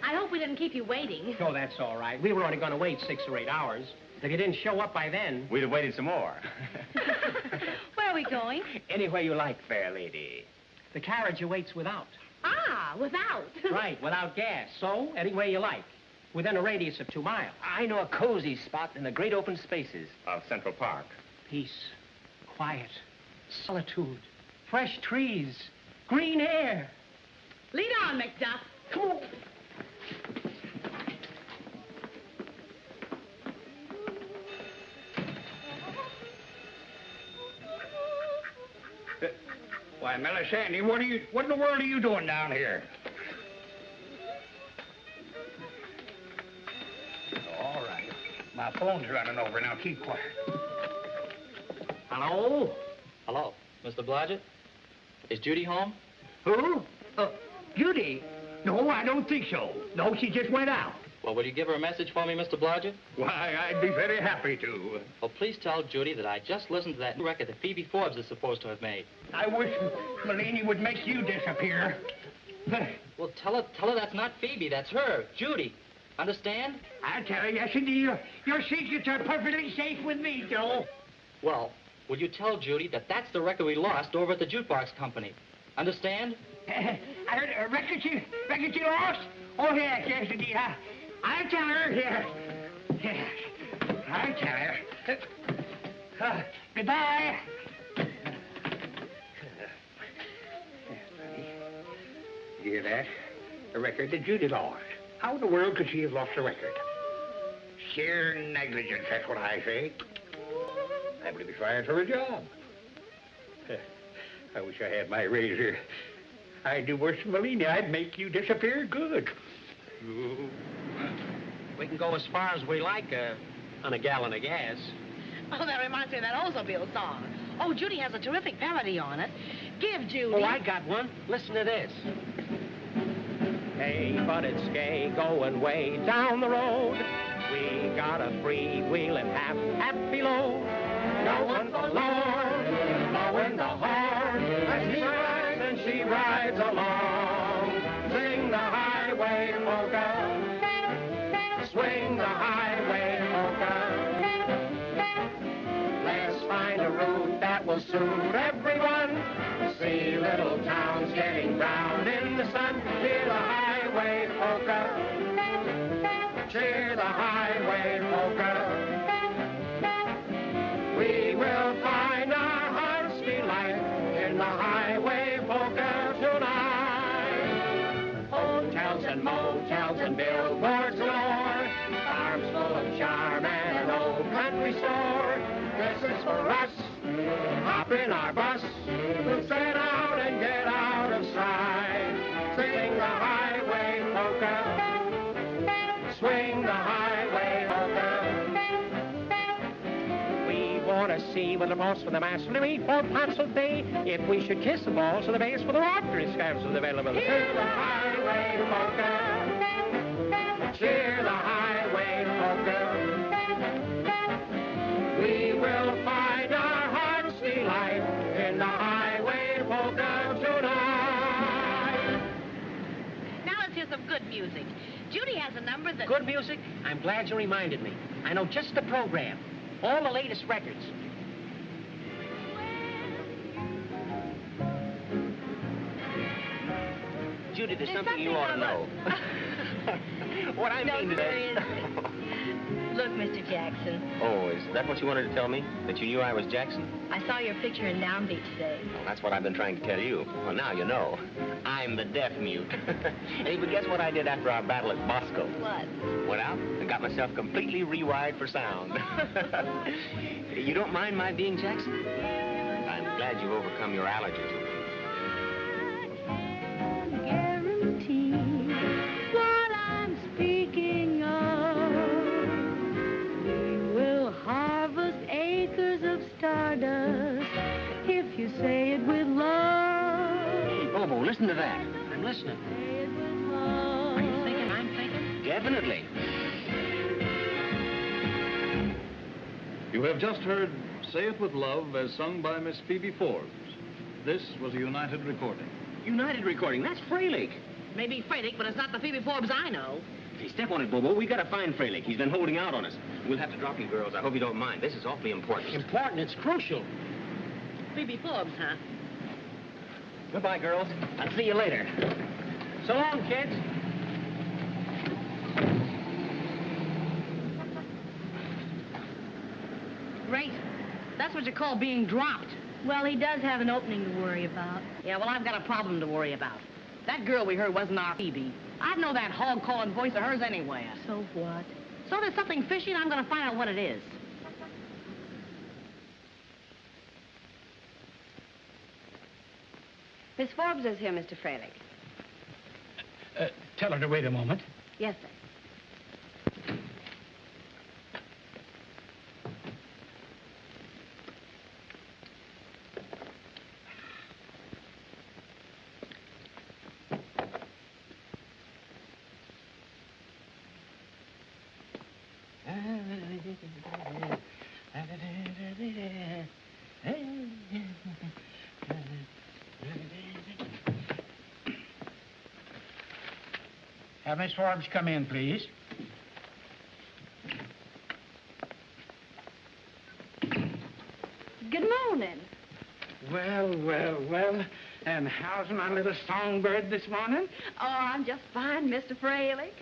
I hope we didn't keep you waiting. Oh, that's all right. We were only going to wait 6 or 8 hours. If you didn't show up by then... We'd have waited some more. Where are we going? Anywhere you like, fair lady. The carriage awaits without. Ah, without. Right, without gas. So, anywhere you like. Within a radius of 2 miles. I know a cozy spot in the great open spaces of Central Park. Peace, quiet, solitude, fresh trees, green air. Lead on, McDuff. Come on. Why, Melisande, what in the world are you doing down here? All right. My phone's running over. Now keep quiet. Hello? Hello, Mr. Blodgett? Is Judy home? Who? Judy? No, I don't think so. No, she just went out. Well, will you give her a message for me, Mr. Blodgett? Why, I'd be very happy to. Well, please tell Judy that I just listened to that new record that Phoebe Forbes is supposed to have made. I wish Melanie would make you disappear. Well, tell her that's not Phoebe, that's her, Judy. Understand? I tell you, yes, indeed. Your secrets are perfectly safe with me, Joe. Well, will you tell Judy that that's the record we lost over at the jukebox company? Understand? I heard a record you lost? Oh, yes, indeed. I'll tell her, yes. Yes, I'll tell her. Goodbye. You hear that? A record that Judy lost. How in the world could she have lost a record? Sheer negligence, that's what I say. liable to be fired for a job. I wish I had my razor. I'd do worse than Melina. I'd make you disappear good. We can go as far as we like on a gallon of gas. Oh, that reminds me of that Oldsmobile song. Oh, Judy has a terrific parody on it. Give Judy. Oh, I got one. Listen to this. Hey, but it's gay going way down the road. We got a freewheeling happy load. Going the Lord, blowing the horn. As he rides and she rides along. Sing the highway polka. Swing the highway polka. Let's find a route that will suit everyone. See little towns getting brown in the sun. Hear the highway polka. Cheer the highway polka. We will find our heart's delight in the highway polka tonight. Hotels and motels and billboards galore. Farms full of charm and an old country store. This is for us. Hop in our bus. We'll set out and get out of sight. Sing the highway polka. Swing the highway polka. We want to see what the boss for the master to eat for pencil day. If we should kiss the balls for the base for the rotary scabs of the available. Hear the highway polka. Cheer the highway polka. We will find our heart's delight in the highway polka tonight. Now let's hear some good music. Judy has a number that... Good music? I'm glad you reminded me. I know just the program. All the latest records. Judy, there's something you ought to know. What I mean today... Look, Mr. Jackson, Oh, is that what you wanted to tell me? That you knew I was Jackson? I saw your picture in Downbeat today. Well, that's what I've been trying to tell you. Well, now you know. I'm the deaf mute. Hey, but guess what I did after our battle at Bosco? What? Went out and got myself completely rewired for sound. You don't mind my being Jackson? I'm glad you've overcome your allergies. Guarantee what I'm speaking of. We will harvest acres of stardust if you say it with love. Hey, Bobo, listen to that. I'm listening. Say it with love. Are you thinking I'm thinking? Definitely. You have just heard Say It With Love as sung by Miss Phoebe Forbes. This was a United recording. United Recording, that's Fralick. Maybe Frederick, but it's not the Phoebe Forbes I know. Hey, step on it, Bobo. We gotta find Fralick. He's been holding out on us. We'll have to drop you girls. I hope you don't mind. This is awfully important. Important, it's crucial. Phoebe Forbes, huh? Goodbye, girls. I'll see you later. So long, kids. Great. That's what you call being dropped. Well, he does have an opening to worry about. Yeah, well, I've got a problem to worry about. That girl we heard wasn't our Phoebe. I'd know that hog-calling voice of hers anywhere. So what? So there's something fishy, and I'm going to find out what it is. Miss Forbes is here, Mr. Fralick. Tell her to wait a moment. Yes, sir. Have Miss Forbes come in, please. Good morning. Well, well, well. And how's my little songbird this morning? Oh, I'm just fine, Mr. Fralick.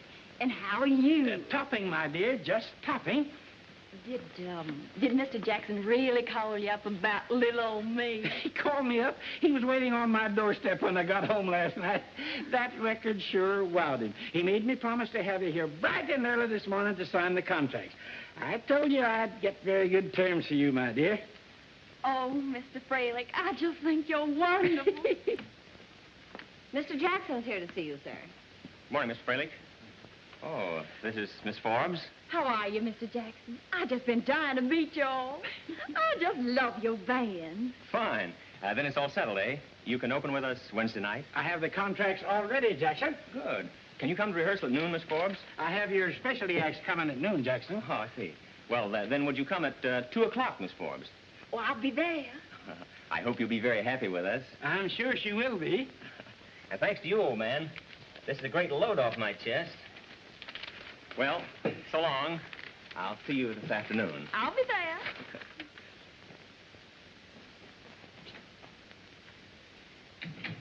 And how are you? Topping, my dear, just topping. Did Mr. Jackson really call you up about little old me? He called me up. He was waiting on my doorstep when I got home last night. That record sure wowed him. He made me promise to have you here bright and early this morning to sign the contract. I told you I'd get very good terms for you, my dear. Oh, Mr. Freilich, I just think you're wonderful. Mr. Jackson's here to see you, sir. Morning, Miss Freilich. Oh, this is Miss Forbes. How are you, Mr. Jackson? I just been dying to meet y'all. I just love your band. Fine. Then it's all settled, eh? You can open with us Wednesday night? I have the contracts all ready, Jackson. Good. Can you come to rehearsal at noon, Miss Forbes? I have your specialty acts coming at noon, Jackson. Oh, I see. Well, then would you come at 2 o'clock, Miss Forbes? Oh, I'll be there. I hope you'll be very happy with us. I'm sure she will be. And thanks to you, old man. This is a great load off my chest. Well, so long. I'll see you this afternoon. I'll be there.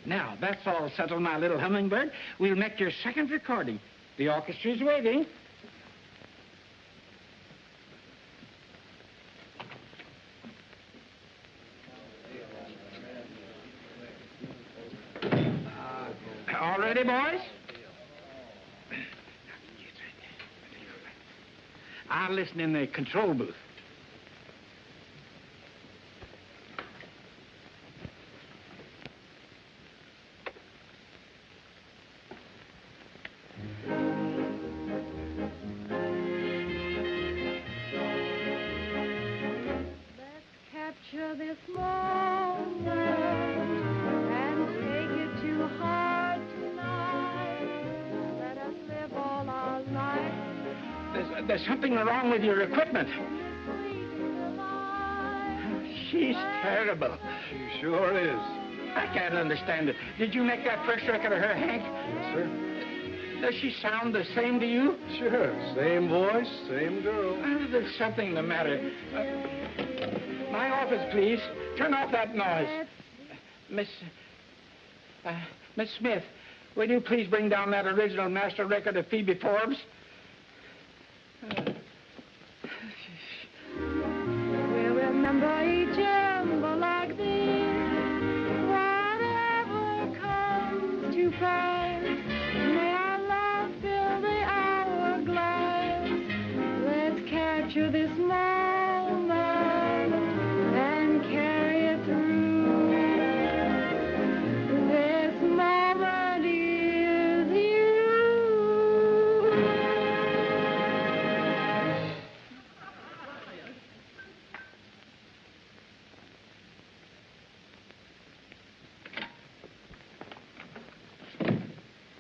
Now, that's all settled, my little hummingbird. We'll make your second recording. The orchestra's waiting. All ready, boys? I'll listen in the control booth. Capture this moment and take it to heart tonight. Let us live all our life. There's something wrong with your equipment. She's terrible. She sure is. I can't understand it. Did you make that first record of her, Hank? Yes, sir. Does she sound the same to you? Sure. Same voice, same girl. There's something the matter. My office, please. Turn off that noise. Miss Smith, will you please bring down that original master record of Phoebe Forbes? We'll remember each other like this. Whatever comes to pass, may our love fill the hourglass. Let's capture this moment and carry it through. This moment is you.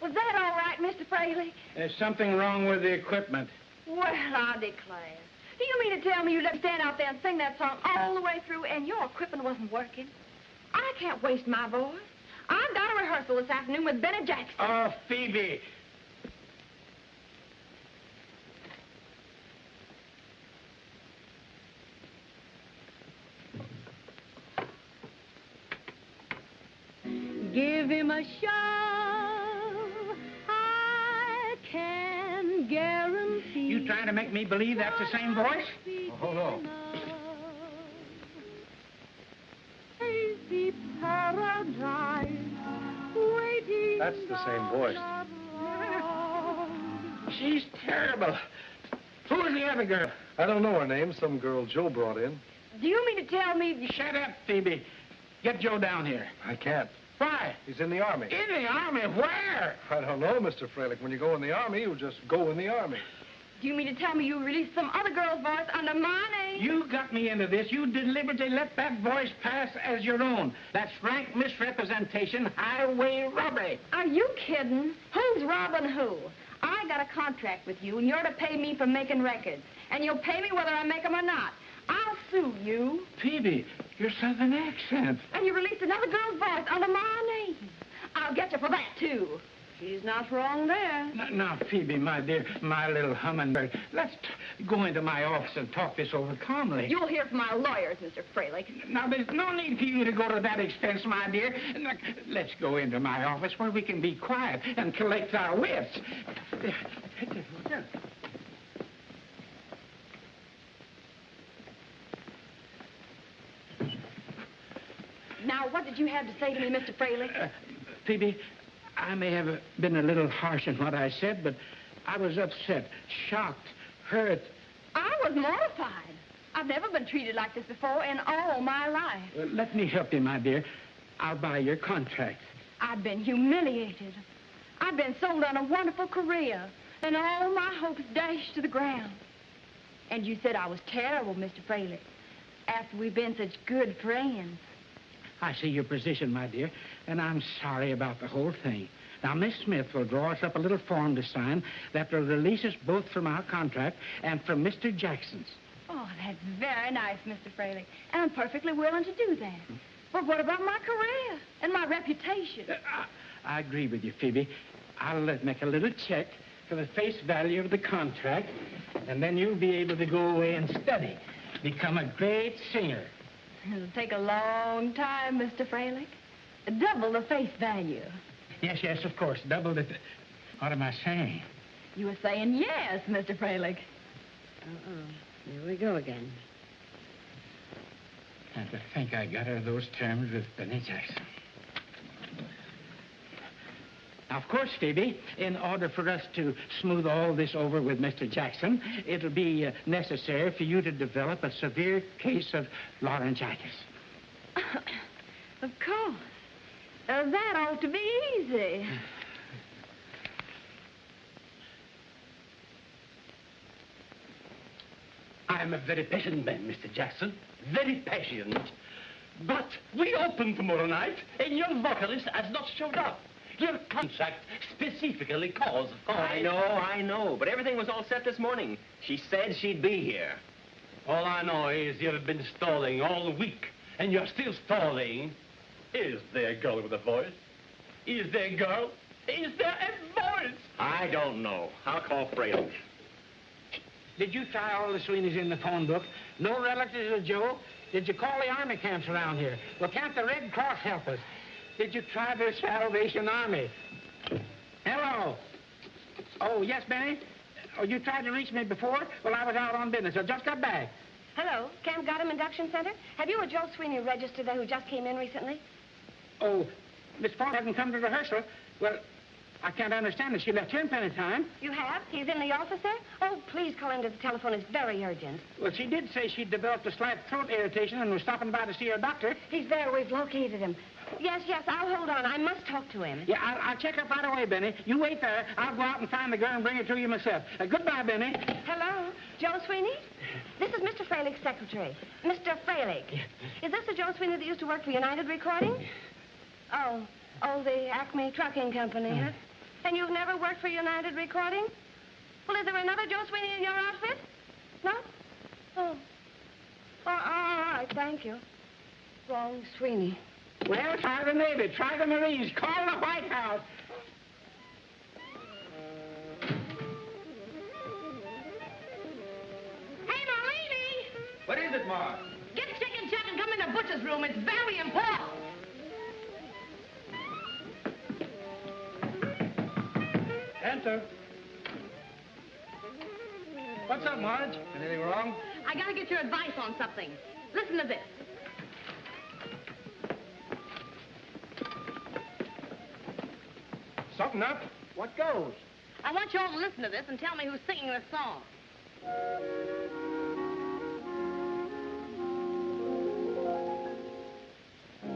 Was that all right, Mr. Freilich? There's something wrong with the equipment. Well, I declare. Do you mean to tell me you let me stand out there and sing that song all the way through and your equipment wasn't working? I can't waste my voice. I've got a rehearsal this afternoon with Benny Jackson. Oh, Phoebe. Give him a show. I can guarantee. You trying to make me believe that's the same voice? Oh, no. Hazy paradise waiting. That's the same voice. She's terrible. Who is the other girl? I don't know her name. Some girl Joe brought in. Do you mean to tell me... Shut up, Phoebe. Get Joe down here. I can't. Why? He's in the Army. In the Army? Where? I don't know, Mr. Freilich. When you go in the Army, you just go in the Army. Do you mean to tell me you released some other girl's voice under my name? You got me into this. You deliberately let that voice pass as your own. That's rank misrepresentation, highway robbery. Are you kidding? Who's robbing who? I got a contract with you, and you're to pay me for making records. And you'll pay me whether I make them or not. I'll sue you. Phoebe, your southern accent. And you released another girl's voice under my name. I'll get you for that, too. She's not wrong there. Now, Phoebe, my dear, my little hummingbird, let's go into my office and talk this over calmly. You'll hear from our lawyers, Mr. Freilich. Now, there's no need for you to go to that expense, my dear. Look, let's go into my office where we can be quiet and collect our wits. Now, what did you have to say to me, Mr. Freilich? Phoebe, I may have been a little harsh in what I said, but I was upset, shocked, hurt. I was mortified. I've never been treated like this before in all my life. Well, let me help you, my dear. I'll buy your contract. I've been humiliated. I've been sold on a wonderful career, and all my hopes dashed to the ground. And you said I was terrible, Mr. Fraley, after we've been such good friends. I see your position, my dear, and I'm sorry about the whole thing. Now, Miss Smith will draw us up a little form to sign that will release us both from our contract and from Mr. Jackson's. Oh, that's very nice, Mr. Fraley, and I'm perfectly willing to do that. But what about my career and my reputation? I agree with you, Phoebe. I'll make a little check for the face value of the contract, and then you'll be able to go away and study, become a great singer. It'll take a long time, Mr. Fraley. Double the face value. Yes, yes, of course. Double the... What am I saying? You were saying yes, Mr. Fraley. Uh-oh. Here we go again. And to think I got her those terms with Benny Jackson. Now, of course, Phoebe, in order for us to smooth all this over with Mr. Jackson, it'll be necessary for you to develop a severe case of laryngitis. Of course. That ought to be easy. I'm a very patient man, Mr. Jackson. Very patient. But we open tomorrow night, and your vocalist has not showed up. Your contract specifically calls for... I know. But everything was all set this morning. She said she'd be here. All I know is you've been stalling all week, and you're still stalling. Is there a girl with a voice? Is there a girl? Is there a voice? I don't know. I'll call Fraley. Did you try all the Sweeneys in the phone book? No relatives of Joe? Did you call the army camps around here? Well, can't the Red Cross help us? Did you try the Salvation Army? Hello? Oh, yes, Benny? Oh, you tried to reach me before? Well, I was out on business. I just got back. Hello, Camp Gotham Induction Center? Have you a Joe Sweeney registered there who just came in recently? Oh, Miss Paul hasn't come to rehearsal. Well, I can't understand it. She left here in plenty of time. You have? He's in the office there? Oh, please call him to the telephone. It's very urgent. Well, she did say she'd developed a slight throat irritation and was stopping by to see her doctor. He's there. We've located him. Yes, I'll hold on. I must talk to him. Yeah, I'll check up right away, Benny. You wait there. I'll go out and find the girl and bring her to you myself. Goodbye, Benny. Hello? Joe Sweeney? This is Mr. Fralick's secretary. Mr. Fralick. Is this the Joe Sweeney that used to work for United Recording? Oh, the Acme Trucking Company, huh? And you've never worked for United Recording? Well, is there another Joe Sweeney in your outfit? No? Oh. All right, thank you. Wrong Sweeney. Well, try the Navy, try the Marines, call the White House. Hey, Marlene! What is it, Marge? Get Chick and Jack and come in the butcher's room. It's very important. Enter. What's up, Marge? Anything wrong? I gotta get your advice on something. Listen to this. Something up? What goes? I want you all to listen to this and tell me who's singing this song.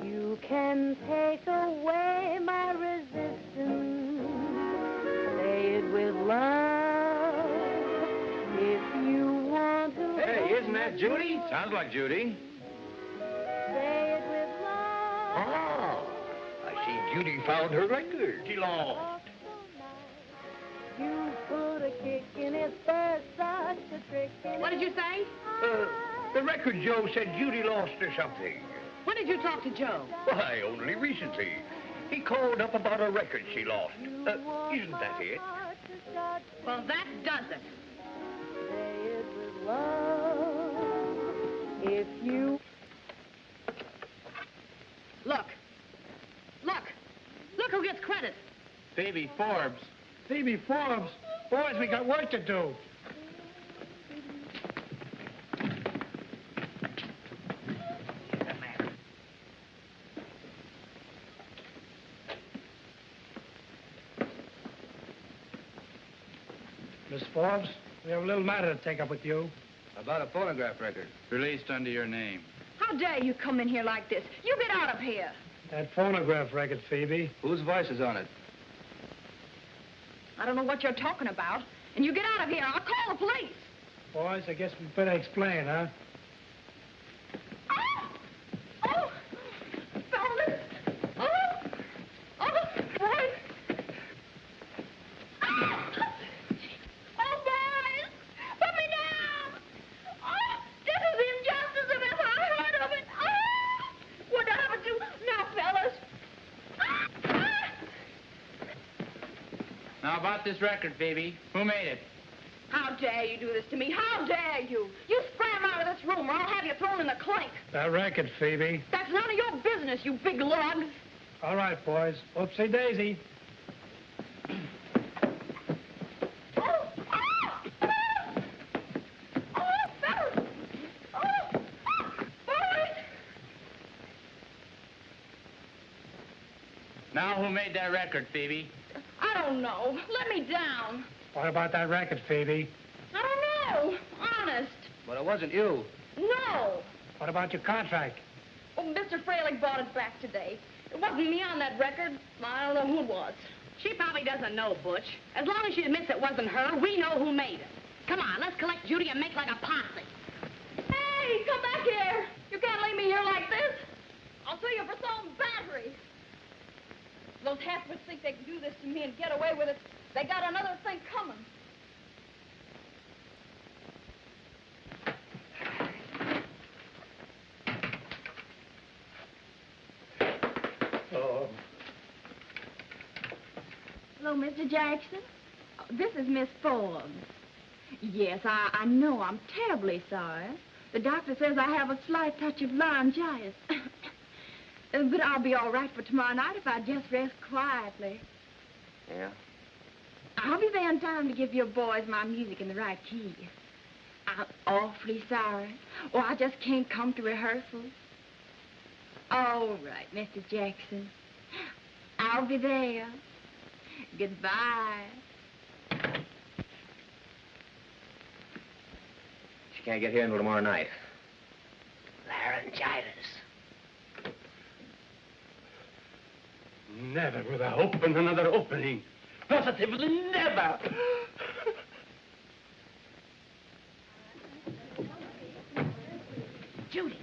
You can take away my resistance. Say it with love if you want to. Hey, isn't that Judy? Sounds like Judy. Say it with love. Oh, I see Judy found her record. She lost. You put a kick in it, there's such a trick in it. What did you say? The record Joe said Judy lost or something. When did you talk to Joe? Why, only recently. He called up about a record she lost. Isn't that it? Well, that does it. Say it with love if you... Look who gets credit. Phoebe Forbes. Phoebe Forbes. Boys, we got work to do. Miss Forbes, we have a little matter to take up with you. About a phonograph record. Released under your name. How dare you come in here like this? You get out of here. That phonograph record, Phoebe. Whose voice is on it? I don't know what you're talking about. And you get out of here. I'll call the police. Boys, I guess we better explain, huh? Oh, fellas. Boys. Oh, boys. Put me down. Oh, this is injustice if ever I heard of it. Oh, what do I have to do now, fellas? Now, about this record, Phoebe. Who made it? How dare you do this to me? How dare you? You scram out of this room or I'll have you thrown in the clink. That record, Phoebe. That's none of your business, you big lug. All right, boys. Oopsie daisy. Now, who made that record, Phoebe? I don't know. Let me down. What about that record, Phoebe? I don't know. Honest. But it wasn't you. No. What about your contract? Oh, Mr. Freilich bought it back today. It wasn't me on that record. I don't know who it was. She probably doesn't know, Butch. As long as she admits it wasn't her, we know who made it. Come on, let's collect Judy and make like a posse. Hey, come back here. You can't leave me here like this. I'll sue you for stolen battery. Those half-wits think they can do this to me and get away with it. They got another thing coming. Oh. Hello, Mr. Jackson. Oh, this is Miss Forbes. Yes, I know. I'm terribly sorry. The doctor says I have a slight touch of laryngitis. But I'll be all right for tomorrow night if I just rest quietly. Yeah? I'll be there in time to give your boys my music in the right key. I'm awfully sorry. Oh, I just can't come to rehearsal. All right, Mr. Jackson. I'll be there. Goodbye. She can't get here until tomorrow night. Laryngitis. Never will I open another opening. Positively never. Judy.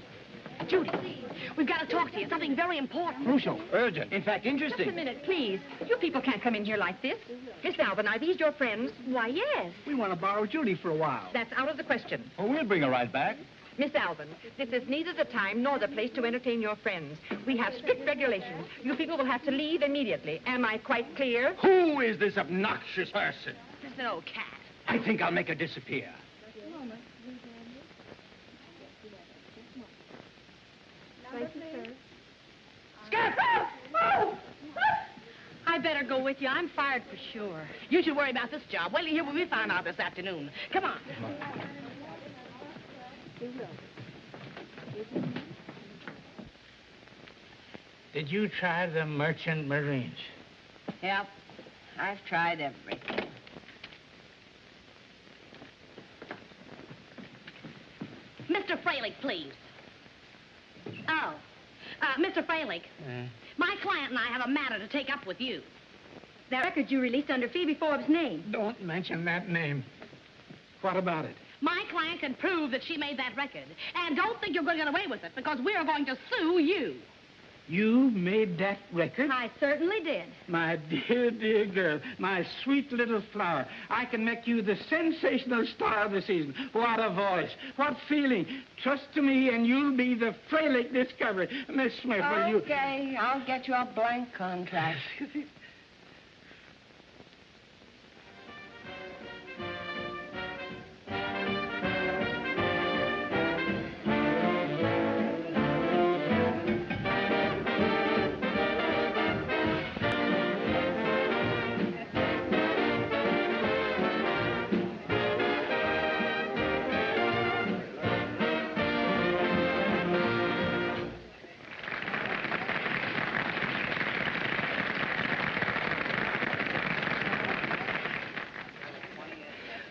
Judy, we've got to talk to you. Something very important. Crucial. Urgent. In fact, interesting. Just a minute, please. You people can't come in here like this. Miss Alvin, are these your friends? Why, yes. We want to borrow Judy for a while. That's out of the question. Oh, we'll bring her right back. Miss Alvin, this is neither the time nor the place to entertain your friends. We have strict regulations. You people will have to leave immediately. Am I quite clear? Who is this obnoxious person? Just an old cat. I think I'll make her disappear. Thank you, sir. Scarecrow! Oh! I better go with you. I'm fired for sure. You should worry about this job. Wait till you hear what we found out this afternoon. Come on. Did you try the Merchant Marines? Yep. I've tried everything. Mr. Freilich, please. Oh. Mr. Freilich, my client and I have a matter to take up with you. That record you released under Phoebe Forbes' name. Don't mention that name. What about it? My client can prove that she made that record. And don't think you're going to get away with it, because we're going to sue you. You made that record? I certainly did. My dear, dear girl, my sweet little flower. I can make you the sensational star of the season. What a voice. What feeling. Trust to me and you'll be the Freilich discovery. Miss Smith, will you... Okay, I'll get you a blank contract.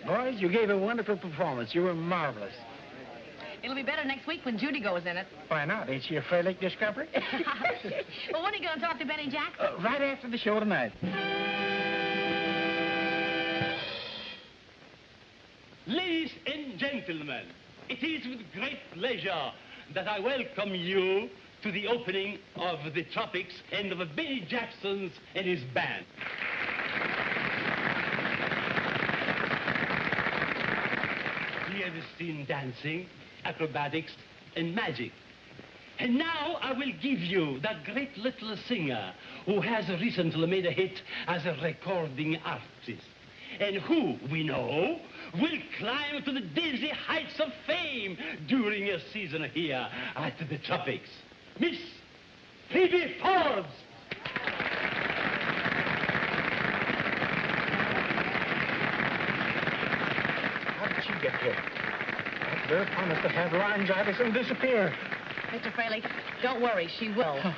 Boys, you gave a wonderful performance. You were marvelous. It'll be better next week when Judy goes in it. Why not? Ain't she a Freilich discovery? Well, when are you going to talk to Benny Jackson? Right after the show tonight. Ladies and gentlemen, it is with great pleasure that I welcome you to the opening of the Tropics and of Benny Jackson's and his band. He has seen dancing, acrobatics, and magic. And now I will give you that great little singer who has recently made a hit as a recording artist, and who, we know, will climb to the dizzy heights of fame during a season here at the Tropics. Miss Phoebe Forbes. How did she get here? That girl promised to have laryngitis and disappear. Mr. Fraley, don't worry. She will.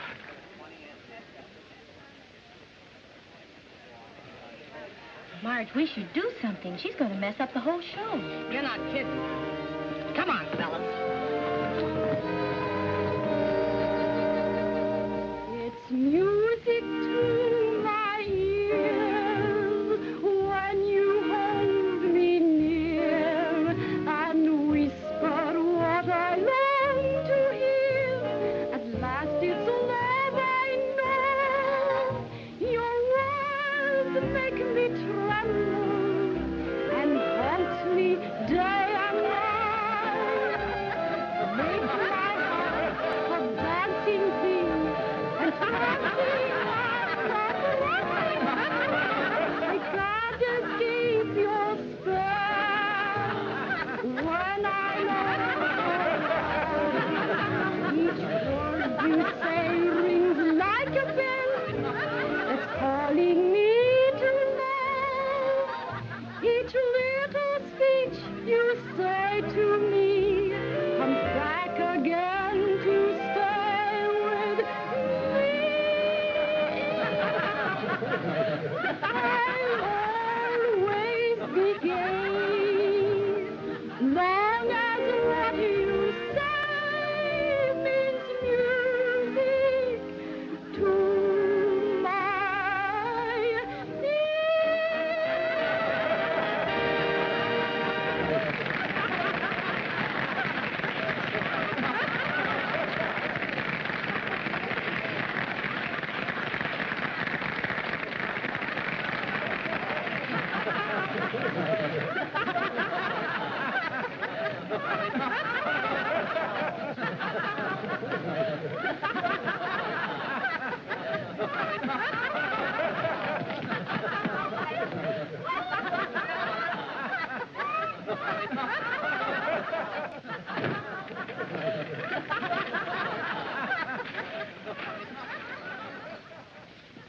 Marge, we should do something. She's going to mess up the whole show. You're not kidding. Come on, fellas. It's music to my ears when you hold me near and whisper what I long to hear. At last it's love I know. Your words make me tremble and haunt me day and night. Make my heart a dancing thing and I can't escape your spell when I know each word you say rings like a bell that's calling me to know. Each little speech you say to me comes back again to stay with me. I'll always be gay, long as what you say means music to my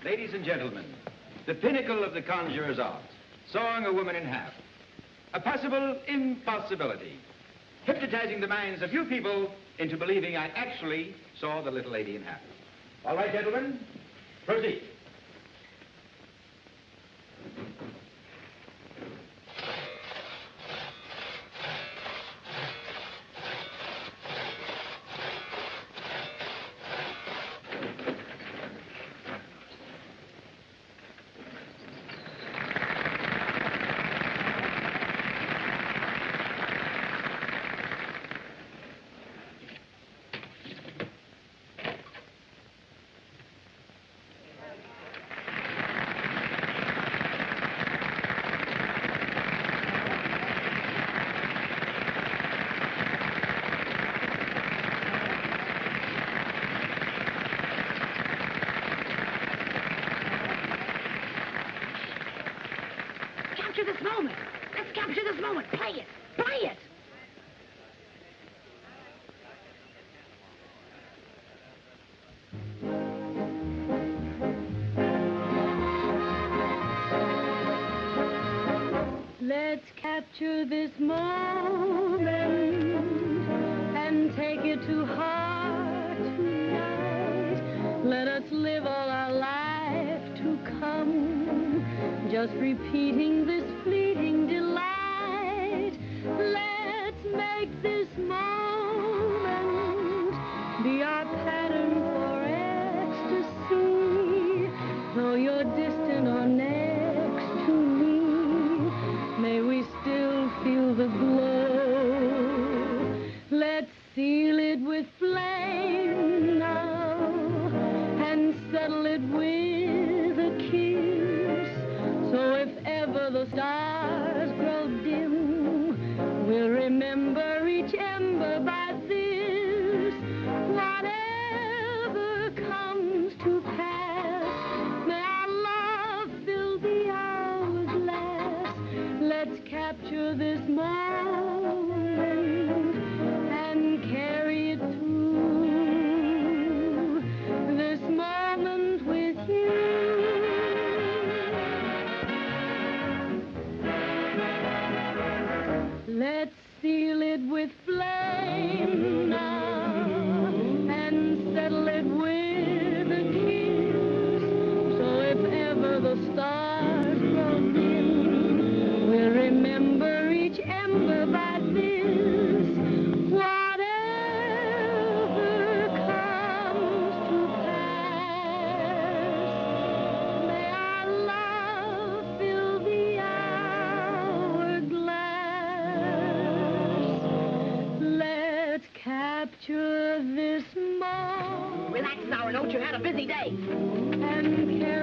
Ladies and gentlemen, the pinnacle of the conjurer's art, sawing a woman in half. A possible impossibility. Hypnotizing the minds of you people into believing I actually saw the little lady in half. All right, gentlemen, proceed. Capture this moment. Let's capture this moment. Play it. Play it. Let's capture this moment and take it to heart tonight. Let us live all our life to come, just repeating this fleeting delight. Let's make this moment ever the stars grow dim, we'll remember each ember by this. Whatever comes to pass, may our love fill the hourglass. Let's capture this moment and carry it through. This moment with you. Let's seal it with flame now and settle it with a kiss. So if ever the stars grow dim, we'll remember each ember by this. Whatever comes to pass, may our love fill the hourglass. Let's capture this moment. Relax now, don't you? Had a busy day. And carry